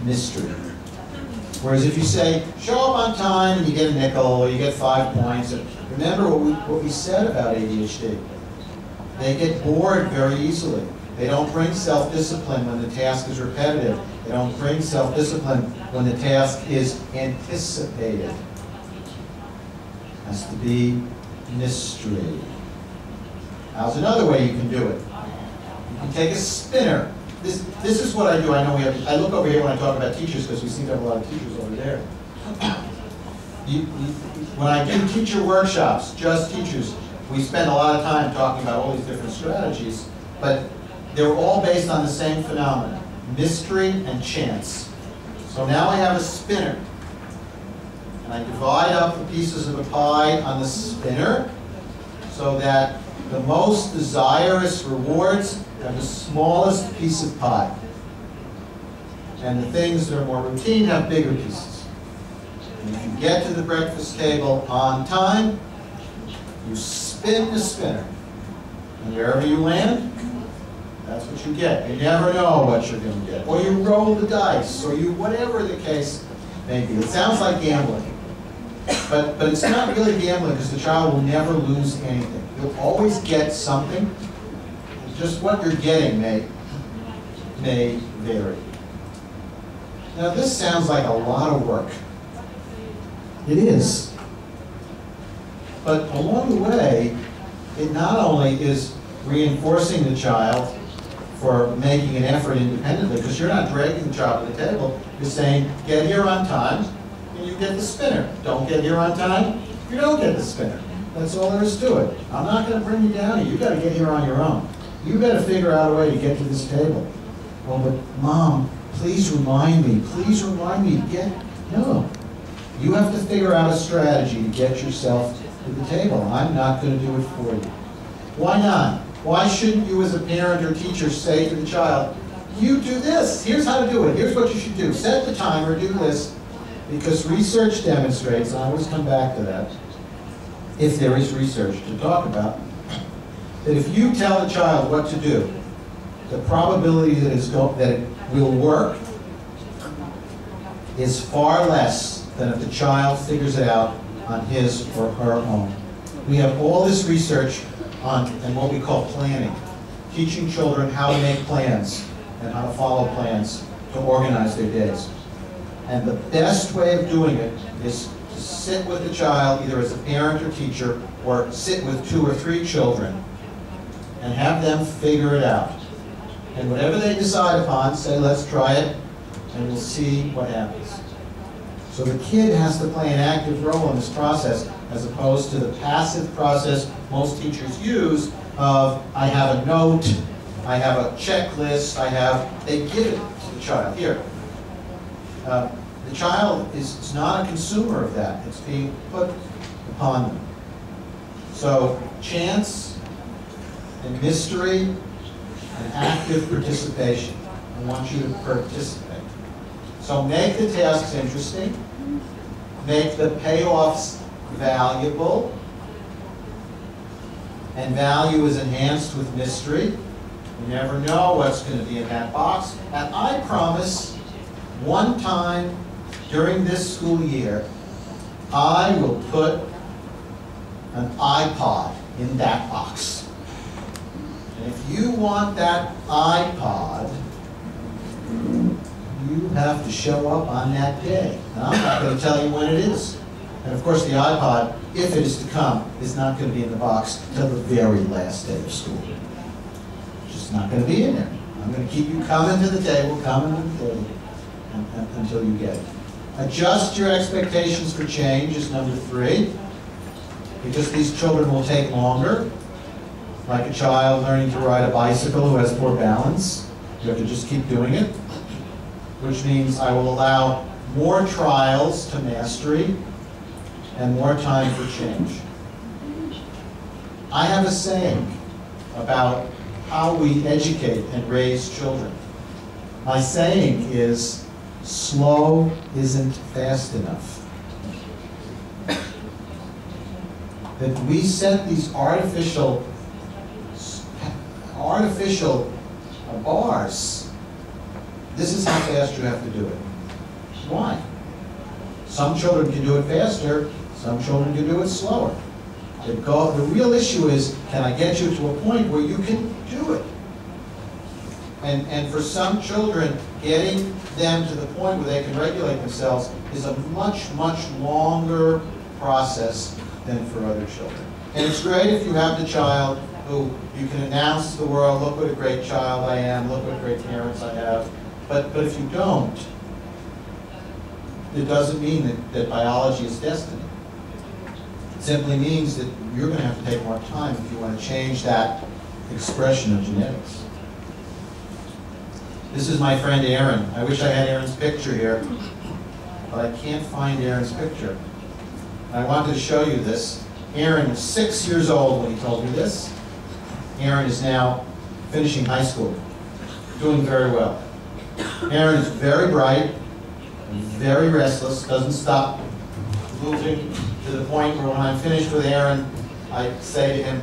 Mystery. Whereas if you say, show up on time and you get a nickel or you get 5 points, remember what we said about ADHD. They get bored very easily. They don't bring self-discipline when the task is repetitive. They don't bring self-discipline when the task is anticipated. It has to be mystery. How's another way you can do it? You can take a spinner. This is what I do. I know I look over here when I talk about teachers because we seem to have a lot of teachers over there. When I do teacher workshops, just teachers, we spend a lot of time talking about all these different strategies, but they're all based on the same phenomenon, mystery and chance. So now I have a spinner, and I divide up the pieces of the pie on the spinner so that the most desirous rewards have the smallest piece of pie. And the things that are more routine have bigger pieces. And if you get to the breakfast table on time, you spin the spinner. And wherever you land, that's what you get. You never know what you're going to get. Or you roll the dice, or you, whatever the case may be. It sounds like gambling. But it's not really gambling because the child will never lose anything. You'll always get something. Just what you're getting may vary. Now this sounds like a lot of work. It is. But along the way, it not only is reinforcing the child for making an effort independently, because you're not dragging the child to the table, you're saying, get here on time, and you get the spinner. Don't get here on time, you don't get the spinner. That's all there is to it. I'm not going to bring you down here. You've got to get here on your own. You've got to figure out a way to get to this table. Well, but Mom, please remind me. Please remind me. No. You have to figure out a strategy to get yourself to the table. I'm not going to do it for you. Why not? Why shouldn't you as a parent or teacher say to the child, you do this. Here's how to do it. Here's what you should do. Set the timer, do this. Because research demonstrates, and I always come back to that, if there is research to talk about, that if you tell the child what to do, the probability that it will work is far less than if the child figures it out on his or her own. We have all this research on and what we call planning, teaching children how to make plans and how to follow plans to organize their days. And the best way of doing it is to sit with the child, either as a parent or teacher, or sit with 2 or 3 children and have them figure it out. And whatever they decide upon, say, let's try it, and we'll see what happens. So the kid has to play an active role in this process, as opposed to the passive process most teachers use of, I have a note, I have a checklist, they give it to the child. Here. The child is not a consumer of that. It's being put upon them. So chance and mystery and active participation. I want you to participate. So make the tasks interesting. Make the payoffs valuable. And value is enhanced with mystery. You never know what's going to be in that box. And I promise, one time during this school year, I will put an iPod in that box. And if you want that iPod, you have to show up on that day. And I'm not going to tell you when it is. And of course the iPod, if it is to come, is not going to be in the box until the very last day of school. It's just not going to be in there. I'm going to keep you coming to the table, until you get it. Adjust your expectations for change is number 3, because these children will take longer. Like a child learning to ride a bicycle who has poor balance. You have to just keep doing it, which means I will allow more trials to mastery and more time for change. I have a saying about how we educate and raise children. My saying is, slow isn't fast enough. That we set these artificial bars. This is how fast you have to do it. Why? Some children can do it faster, some children can do it slower. The real issue is, can I get you to a point where you can do it? And for some children, getting them to the point where they can regulate themselves is a much, much longer process than for other children. And it's great if you have the child who you can announce to the world, look what a great child I am, look what great parents I have. But if you don't, it doesn't mean that biology is destiny. It simply means that you're going to have to take more time if you want to change that expression of genetics. This is my friend Aaron. I wish I had Aaron's picture here, but I can't find Aaron's picture. I wanted to show you this. Aaron was 6 years old when he told me this. Aaron is now finishing high school, doing very well. Aaron is very bright, very restless, doesn't stop moving to the point where when I'm finished with Aaron, I say to him,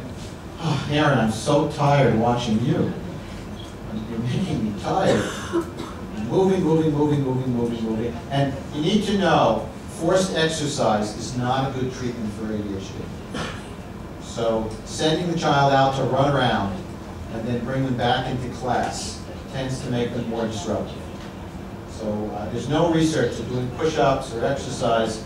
oh, Aaron, I'm so tired watching you. You're making me tired. Moving. And you need to know, forced exercise is not a good treatment for ADHD. So sending the child out to run around and then bring them back into class tends to make them more disruptive. So there's no research that doing push-ups or exercise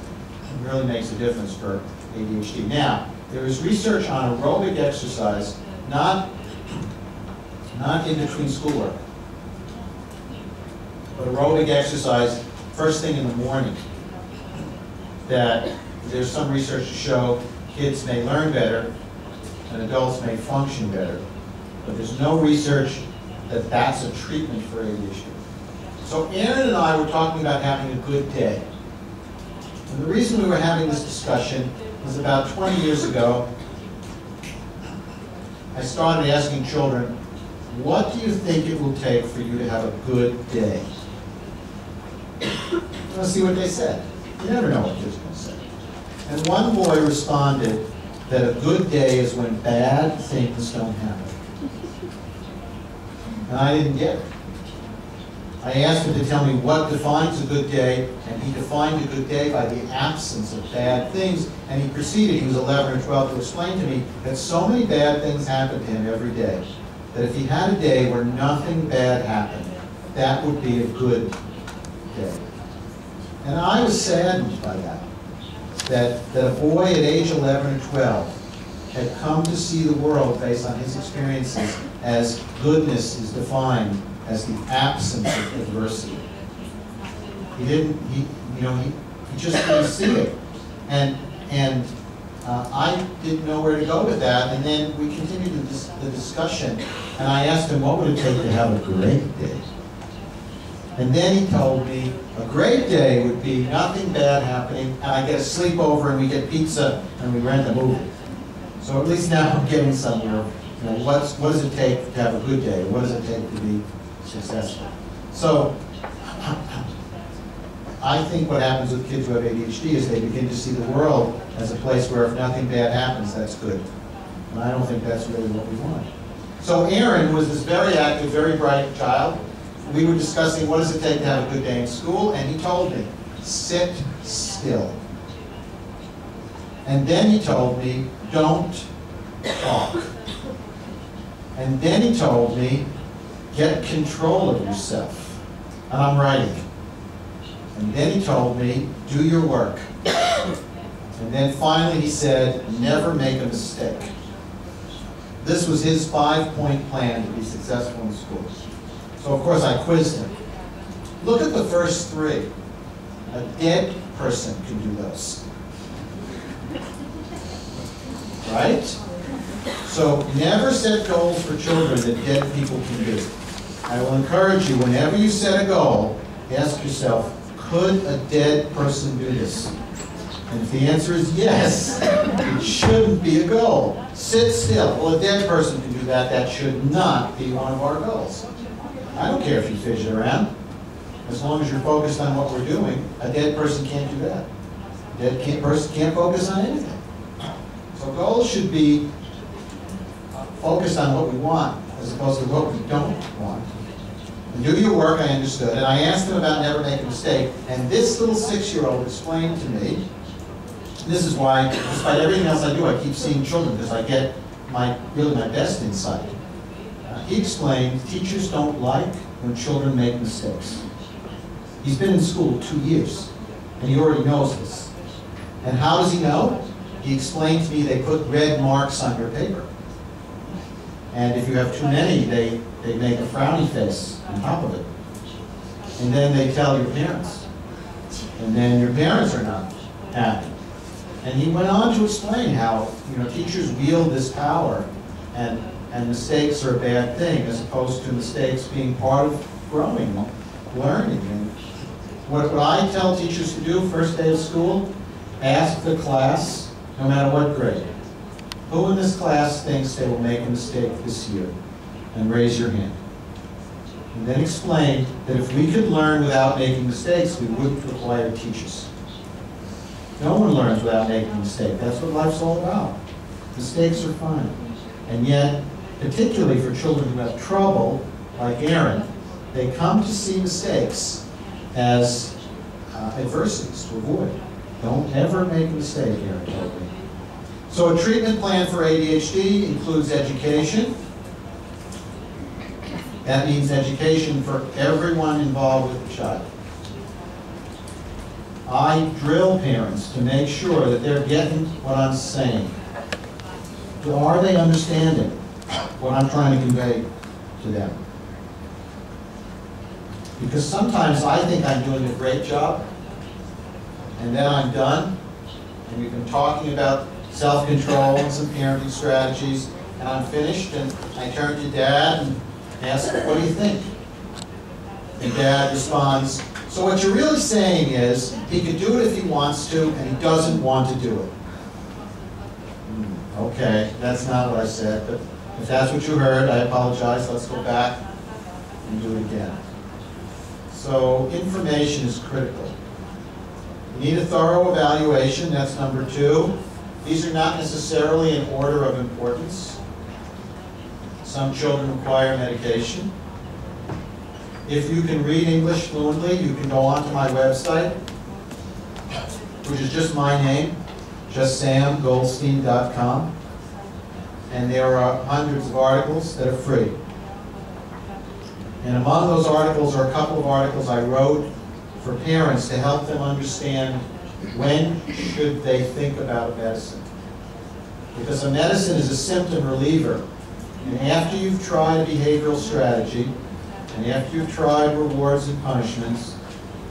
really makes a difference for ADHD. Now, there is research on aerobic exercise, not in between schoolwork, but aerobic exercise first thing in the morning, that there's some research to show kids may learn better and adults may function better, but there's no research that that's a treatment for ADHD. So Aaron and I were talking about having a good day. And the reason we were having this discussion was about 20 years ago, I started asking children, what do you think it will take for you to have a good day? Let's see what they said. You never know what kids are going to say. And one boy responded that a good day is when bad things don't happen. And I didn't get it. I asked him to tell me what defines a good day, and he defined a good day by the absence of bad things. And he proceeded, he was 11 or 12, to explain to me that so many bad things happen to him every day, that if he had a day where nothing bad happened, that would be a good day. And I was saddened by that a boy at age 11 or 12 had come to see the world based on his experiences as goodness is defined as the absence of adversity. He just didn't see it. And I didn't know where to go with that, and then we continued the discussion, and I asked him what would it take to have a great day. And then he told me a great day would be nothing bad happening, and I get a sleepover, and we get pizza, and we rent a movie. So at least now I'm getting somewhere. You know, what does it take to have a good day? What does it take to be successful? So I think what happens with kids who have ADHD is they begin to see the world as a place where if nothing bad happens, that's good. And I don't think that's really what we want. So Aaron was this very active, very bright child. We were discussing what does it take to have a good day in school, and he told me, sit still. And then he told me, don't talk. And then he told me, get control of yourself. And I'm writing. And then he told me, do your work. And then finally he said, never make a mistake. This was his 5-point plan to be successful in school. So of course I quizzed him. Look at the first 3. A dead person can do those. Right? So never set goals for children that dead people can do. I will encourage you, whenever you set a goal, ask yourself, could a dead person do this? And if the answer is yes, it shouldn't be a goal. Sit still. Well, a dead person can do that. That should not be one of our goals. I don't care if you fidget around. As long as you're focused on what we're doing, a dead person can't do that. A dead person can't focus on anything. So goals should be focused on what we want as opposed to what we don't want. And do your work, I understood. And I asked him about never making a mistake. And this little 6-year-old explained to me, this is why, despite everything else I do, I keep seeing children because I get really my best insight. He explained, teachers don't like when children make mistakes. He's been in school 2 years, and he already knows this. And how does he know? He explained to me they put red marks on your paper. And if you have too many, they make a frowny face on top of it. And then they tell your parents. And then your parents are not happy. And he went on to explain how, teachers wield this power, and mistakes are a bad thing, as opposed to mistakes being part of growing, learning. And what I tell teachers to do first day of school, ask the class, no matter what grade, who in this class thinks they will make a mistake this year? And raise your hand. And then explain that if we could learn without making mistakes, we wouldn't require teachers. No one learns without making a mistake. That's what life's all about. Mistakes are fun. And yet, particularly for children who have trouble, like Aaron, they come to see mistakes as adversities to avoid. Don't ever make a mistake, Aaron told me. So a treatment plan for ADHD includes education. That means education for everyone involved with the child. I drill parents to make sure that they're getting what I'm saying. Are they understanding what I'm trying to convey to them? Because sometimes I think I'm doing a great job, and then I'm done, and we've been talking about self-control and some parenting strategies, and I'm finished, and I turn to Dad and ask, what do you think? And Dad responds, so what you're really saying is, he could do it if he wants to, and he doesn't want to do it. Okay, that's not what I said, but if that's what you heard, I apologize. Let's go back and do it again. So information is critical. You need a thorough evaluation, that's number 2. These are not necessarily in order of importance. Some children require medication. If you can read English fluently, you can go onto my website, which is just my name, just samgoldstein.com. And there are hundreds of articles that are free. And among those articles are a couple of articles I wrote for parents to help them understand when should they think about medicine. Because a medicine is a symptom reliever. And after you've tried a behavioral strategy, and after you've tried rewards and punishments,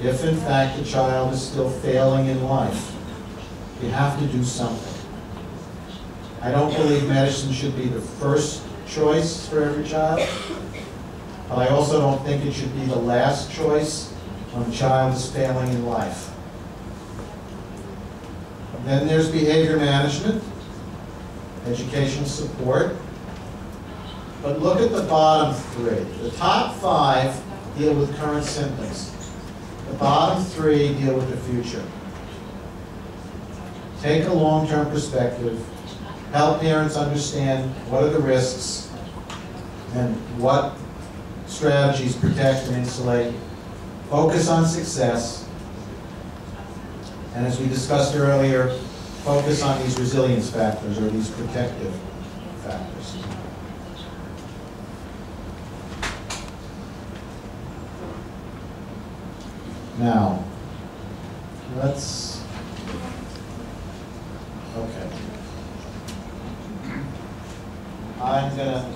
if in fact the child is still failing in life, you have to do something. I don't believe medicine should be the first choice for every child, but I also don't think it should be the last choice when a child is failing in life. Then there's behavior management, educational support. But look at the bottom 3. The top 5 deal with current symptoms. The bottom 3 deal with the future. Take a long-term perspective. Help parents understand what are the risks and what strategies protect and insulate. Focus on success. And as we discussed earlier, focus on these resilience factors or these protective factors. Now, let's, okay. I'm gonna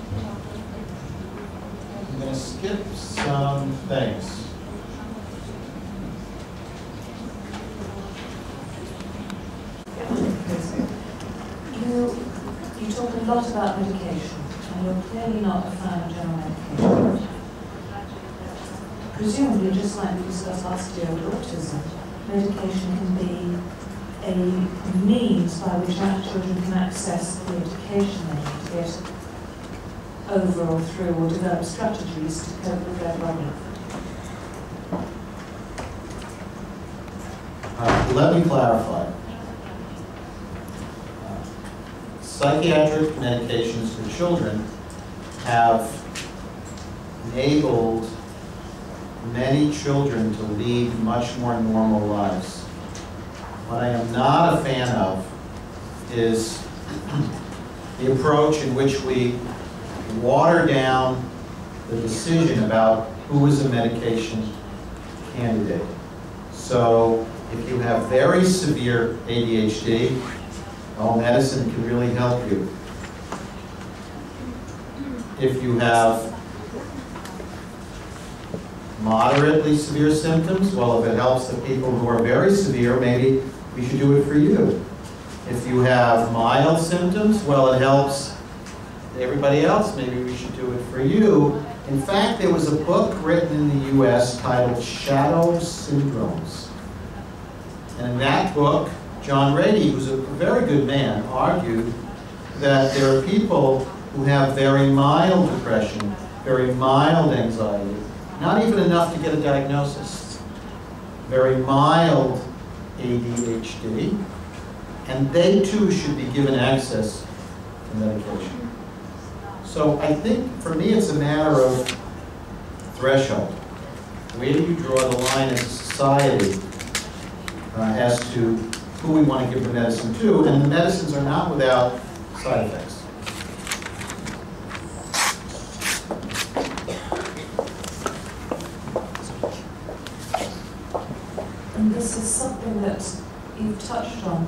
skip some things. You talk a lot about medication, and you're clearly not a fan of general medication. Presumably, just like we discussed last year with autism, medication can be a means by which our children can access the education they need to get over or through or develop strategies to cope with their problem. Let me clarify. Psychiatric medications for children have enabled many children to lead much more normal lives. What I am not a fan of is the approach in which we water down the decision about who is a medication candidate. So if you have very severe ADHD, well, medicine can really help you. If you have moderately severe symptoms, well, if it helps the people who are very severe, maybe we should do it for you. If you have mild symptoms, well, it helps everybody else, maybe we should do it for you. In fact, there was a book written in the US titled Shadow Syndromes. And in that book, John Rady, who's a very good man, argued that there are people who have very mild depression, very mild anxiety, not even enough to get a diagnosis, very mild ADHD, and they too should be given access to medication. So I think for me it's a matter of threshold. Where do you draw the line as a society as to who we want to give the medicine to? And the medicines are not without side effects. And this is something that you've touched on.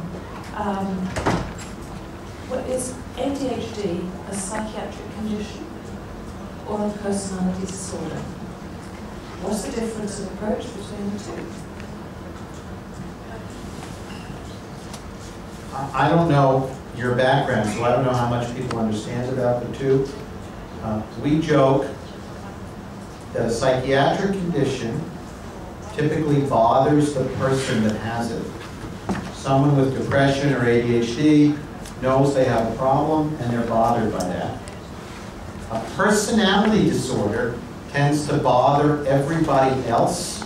What is ADHD a psychiatric condition or a personality disorder? What's the difference in approach between the two? I don't know your background, so I don't know how much people understand about the two. We joke that a psychiatric condition typically bothers the person that has it. Someone with depression or ADHD knows they have a problem and they're bothered by that. A personality disorder tends to bother everybody else,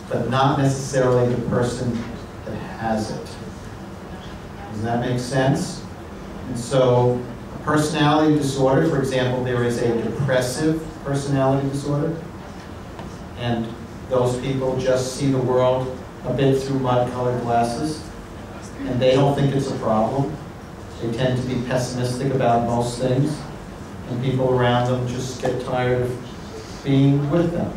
but not necessarily the person that has it. Does that make sense? And so, a personality disorder, for example, there is a depressive personality disorder, and those people just see the world a bit through mud-colored glasses, and they don't think it's a problem. They tend to be pessimistic about most things, and people around them just get tired of being with them.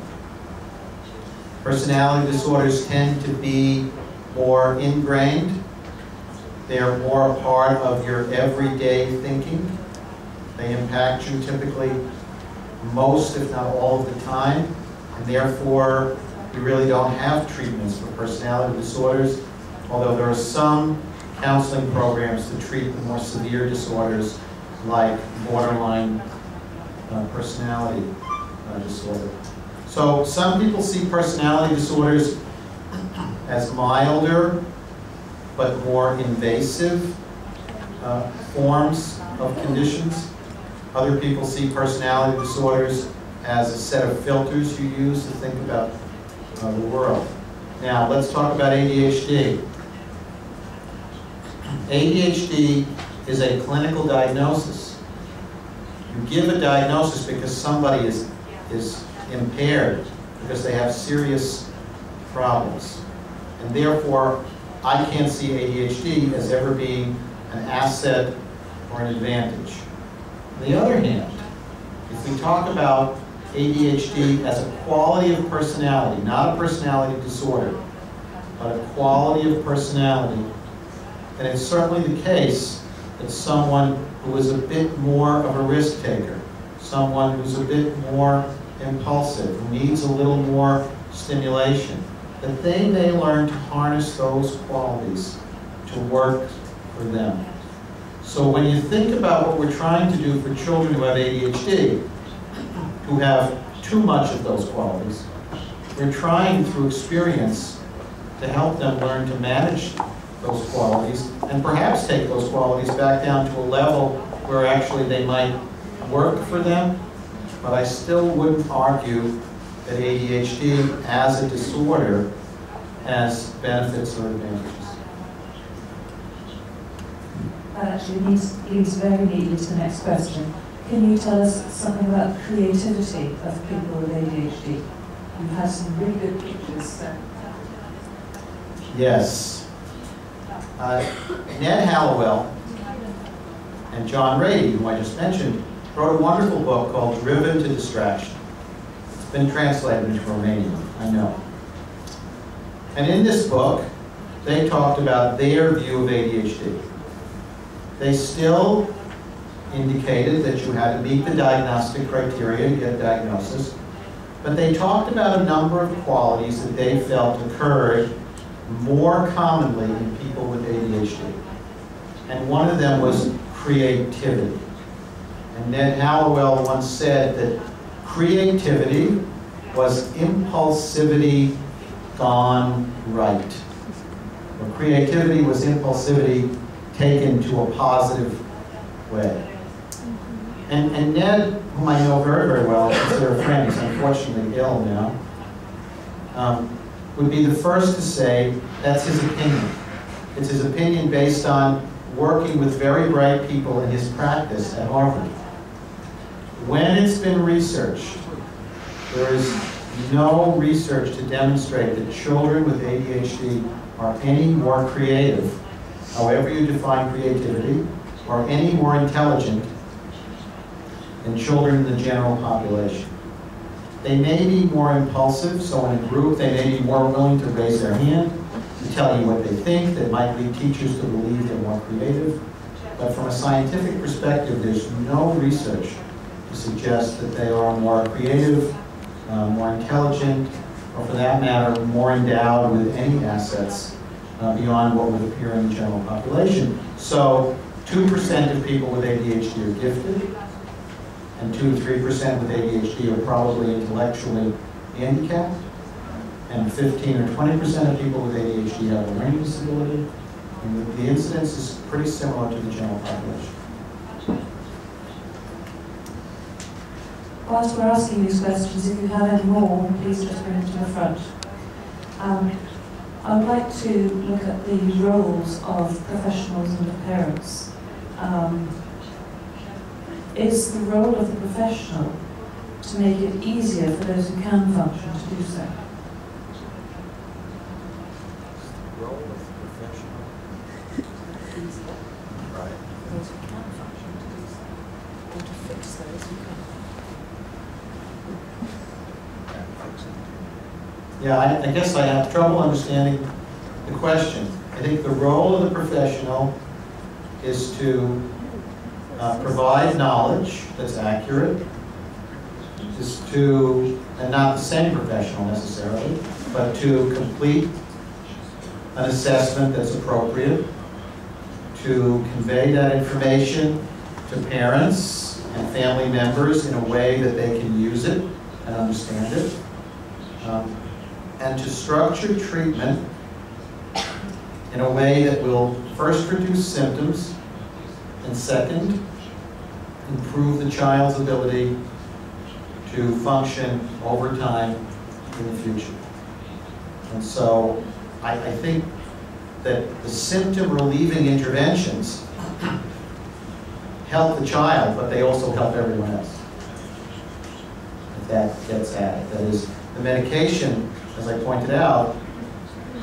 Personality disorders tend to be more ingrained. They're more a part of your everyday thinking. They impact you typically most, if not all of the time, and therefore we really don't have treatments for personality disorders, although there are some counseling programs to treat the more severe disorders like borderline personality disorder. So some people see personality disorders as milder but more invasive forms of conditions. Other people see personality disorders as a set of filters you use to think about the world. Now, let's talk about ADHD. ADHD is a clinical diagnosis. You give a diagnosis because somebody is impaired, because they have serious problems. And therefore, I can't see ADHD as ever being an asset or an advantage. On the other hand, if we talk about ADHD as a quality of personality, not a personality disorder, but a quality of personality, then it's certainly the case that someone who is a bit more of a risk taker, someone who's a bit more impulsive, who needs a little more stimulation, that they may learn to harness those qualities to work for them. So when you think about what we're trying to do for children who have ADHD, who have too much of those qualities, we're trying through experience to help them learn to manage those qualities and perhaps take those qualities back down to a level where actually they might work for them. But I still wouldn't argue that ADHD as a disorder has benefits or advantages. That actually leads very neatly to the next question. Can you tell us something about the creativity of people with ADHD? You've had some really good pictures there. Yes. Ned Hallowell and John Rady, who I just mentioned, wrote a wonderful book called Driven to Distraction. It's been translated into Romanian. I know. And in this book, they talked about their view of ADHD. They still indicated that you had to meet the diagnostic criteria to get a diagnosis, but they talked about a number of qualities that they felt occurred more commonly in people with ADHD. And one of them was creativity. And Ned Hallowell once said that creativity was impulsivity gone right. Or creativity was impulsivity taken to a positive way. And Ned, whom I know very, very well, consider a friend, he's unfortunately ill now, would be the first to say that's his opinion. It's his opinion based on working with very bright people in his practice at Harvard. When it's been researched, there is no research to demonstrate that children with ADHD are any more creative, however you define creativity, or any more intelligent than children in the general population. They may be more impulsive, so in a group they may be more willing to raise their hand, to tell you what they think, that might lead teachers to believe they're more creative. But from a scientific perspective, there's no research to suggest that they are more creative, more intelligent, or for that matter, more endowed with any assets beyond what would appear in the general population. So 2% of people with ADHD are gifted, and 2 to 3% with ADHD are probably intellectually handicapped, and 15 or 20% of people with ADHD have a learning disability, and the incidence is pretty similar to the general population. Whilst we're asking these questions, if you have any more, please just bring them to the front. I would like to look at the roles of professionals and of parents. Is the role of the professional to make it easier for those who can function to do so? The role of the professional? Right. Those who can function to do so, or to fix those who can't. Yeah, I guess I have trouble understanding the question. I think the role of the professional is to provide knowledge that's accurate, is to, and not the same professional necessarily, but to complete an assessment that's appropriate, to convey that information to parents and family members in a way that they can use it and understand it, and to structure treatment in a way that will first reduce symptoms, and second, improve the child's ability to function over time in the future. And so I think that the symptom relieving interventions help the child, but they also help everyone else. If that gets at it. That is, the medication, as I pointed out,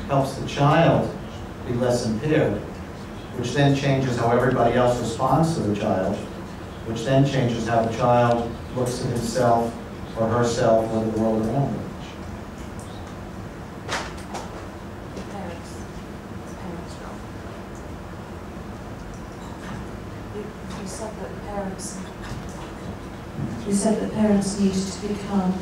helps the child be less impaired, which then changes how everybody else responds to the child, which then changes how the child looks at himself or herself or the world around them. Parents role. You said that parents need to become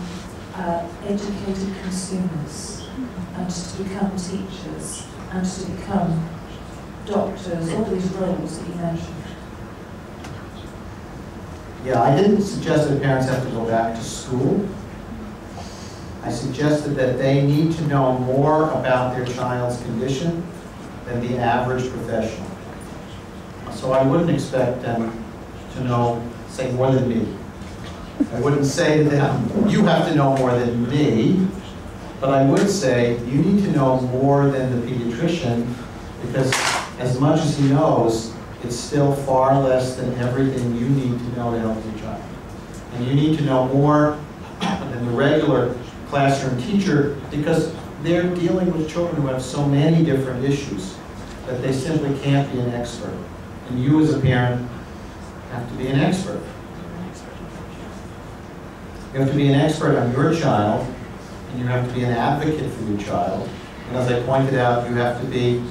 educated consumers, and to become teachers, and to become doctors, all these roles that you mentioned. Yeah, I didn't suggest that parents have to go back to school. I suggested that they need to know more about their child's condition than the average professional. So I wouldn't expect them to know, say, more than me. I wouldn't say to them, you have to know more than me, but I would say, you need to know more than the pediatrician, because as much as he knows, it's still far less than everything you need to know to help your child. And you need to know more than the regular classroom teacher, because they're dealing with children who have so many different issues that they simply can't be an expert. And you as a parent have to be an expert. You have to be an expert on your child and you have to be an advocate for your child. And as I pointed out, you have to be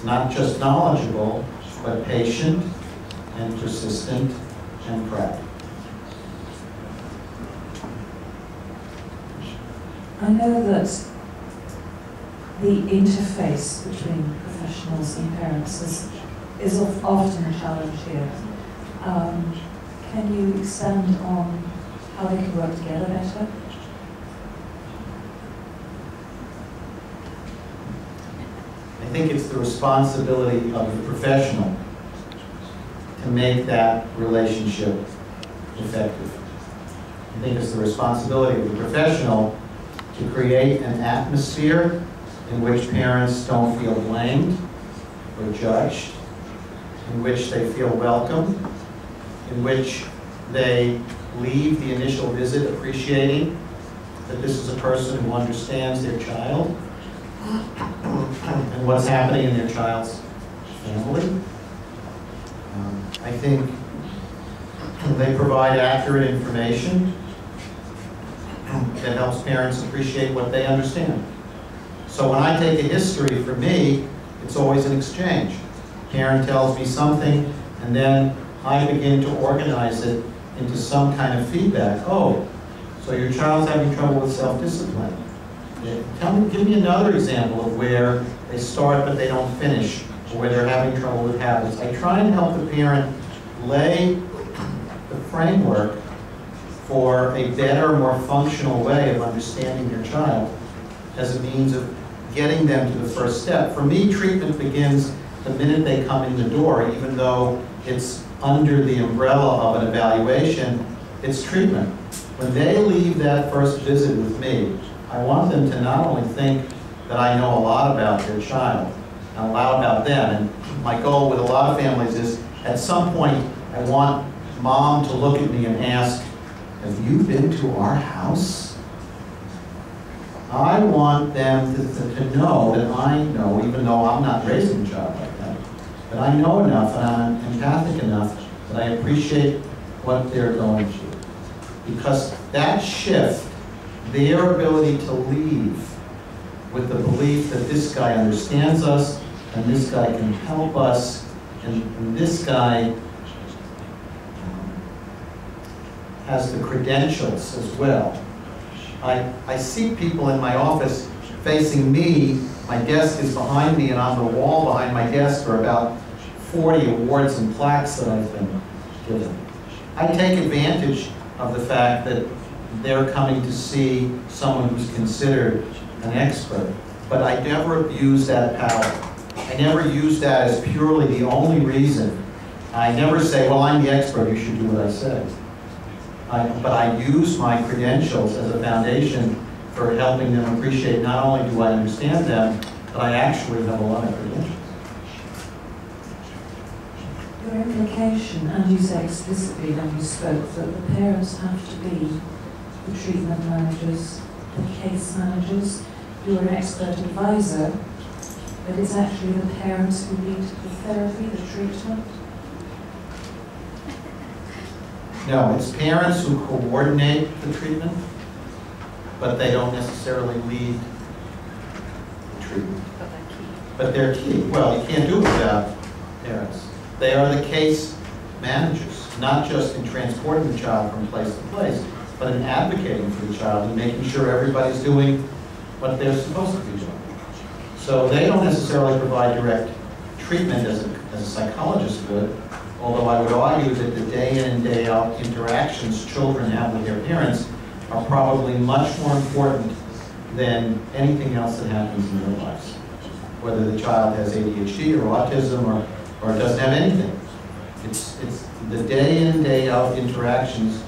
not just knowledgeable, but patient and persistent and practical. I know that the interface between professionals and parents is often a challenge here. Can you expand on how they can work together better? I think it's the responsibility of the professional to make that relationship effective. I think it's the responsibility of the professional to create an atmosphere in which parents don't feel blamed or judged, in which they feel welcome, in which they leave the initial visit appreciating that this is a person who understands their child and what's happening in their child's family. I think they provide accurate information that helps parents appreciate what they understand. So when I take a history, for me, it's always an exchange. Parent tells me something, and then I begin to organize it into some kind of feedback. Oh, so your child's having trouble with self-discipline. Give me another example of where they start but they don't finish, or where they're having trouble with habits. I try and help the parent lay the framework for a better, more functional way of understanding your child as a means of getting them to the first step. For me, treatment begins the minute they come in the door, even though it's under the umbrella of an evaluation, it's treatment. When they leave that first visit with me, I want them to not only think that I know a lot about their child and a lot about them, and my goal with a lot of families is, at some point, I want mom to look at me and ask, have you been to our house? I want them to know that I know, even though I'm not raising a child like that, but I know enough and I'm empathic enough that I appreciate what they're going through. Because that shift, their ability to leave with the belief that this guy understands us, and this guy can help us, and this guy has the credentials as well. I see people in my office facing me. My desk is behind me, and on the wall behind my desk are about 40 awards and plaques that I've been given. I take advantage of the fact that they're coming to see someone who's considered an expert, but I never abuse that power. I never use that as purely the only reason. I never say, well, I'm the expert, you should do what I say. But I use my credentials as a foundation for helping them appreciate not only do I understand them, but I actually have a lot of credentials. Your implication, and you say explicitly when you spoke, that the parents have to be the treatment managers, the case managers. You're an expert advisor, but it's actually the parents who lead the therapy, the treatment. No, it's parents who coordinate the treatment, but they don't necessarily lead the treatment. But they're key. Well, you can't do it without parents. They are the case managers, not just in transporting the child from place to place, but in advocating for the child and making sure everybody's doing what they're supposed to be doing. So they don't necessarily provide direct treatment as a psychologist would, although I would argue that the day in and day out interactions children have with their parents are probably much more important than anything else that happens in their lives. Whether the child has ADHD or autism or doesn't have anything. It's the day in and day out interactions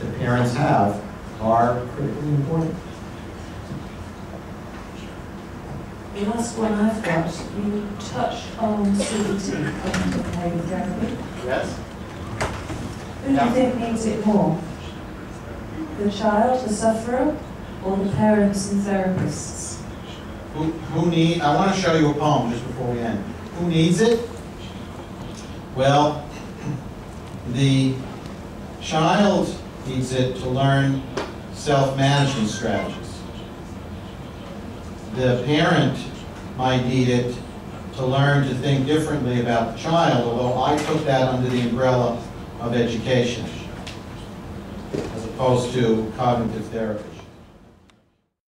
that parents have are critically important. The last one I've got, you touched on CBT, cognitive behaviour therapy. Yes? Who do you think needs it more? The child, the sufferer, or the parents and therapists? I want to show you a poem just before we end. Who needs it? Well, the child needs it to learn self-management strategies. the parent might need it to learn to think differently about the child, although I put that under the umbrella of education, as opposed to cognitive therapy.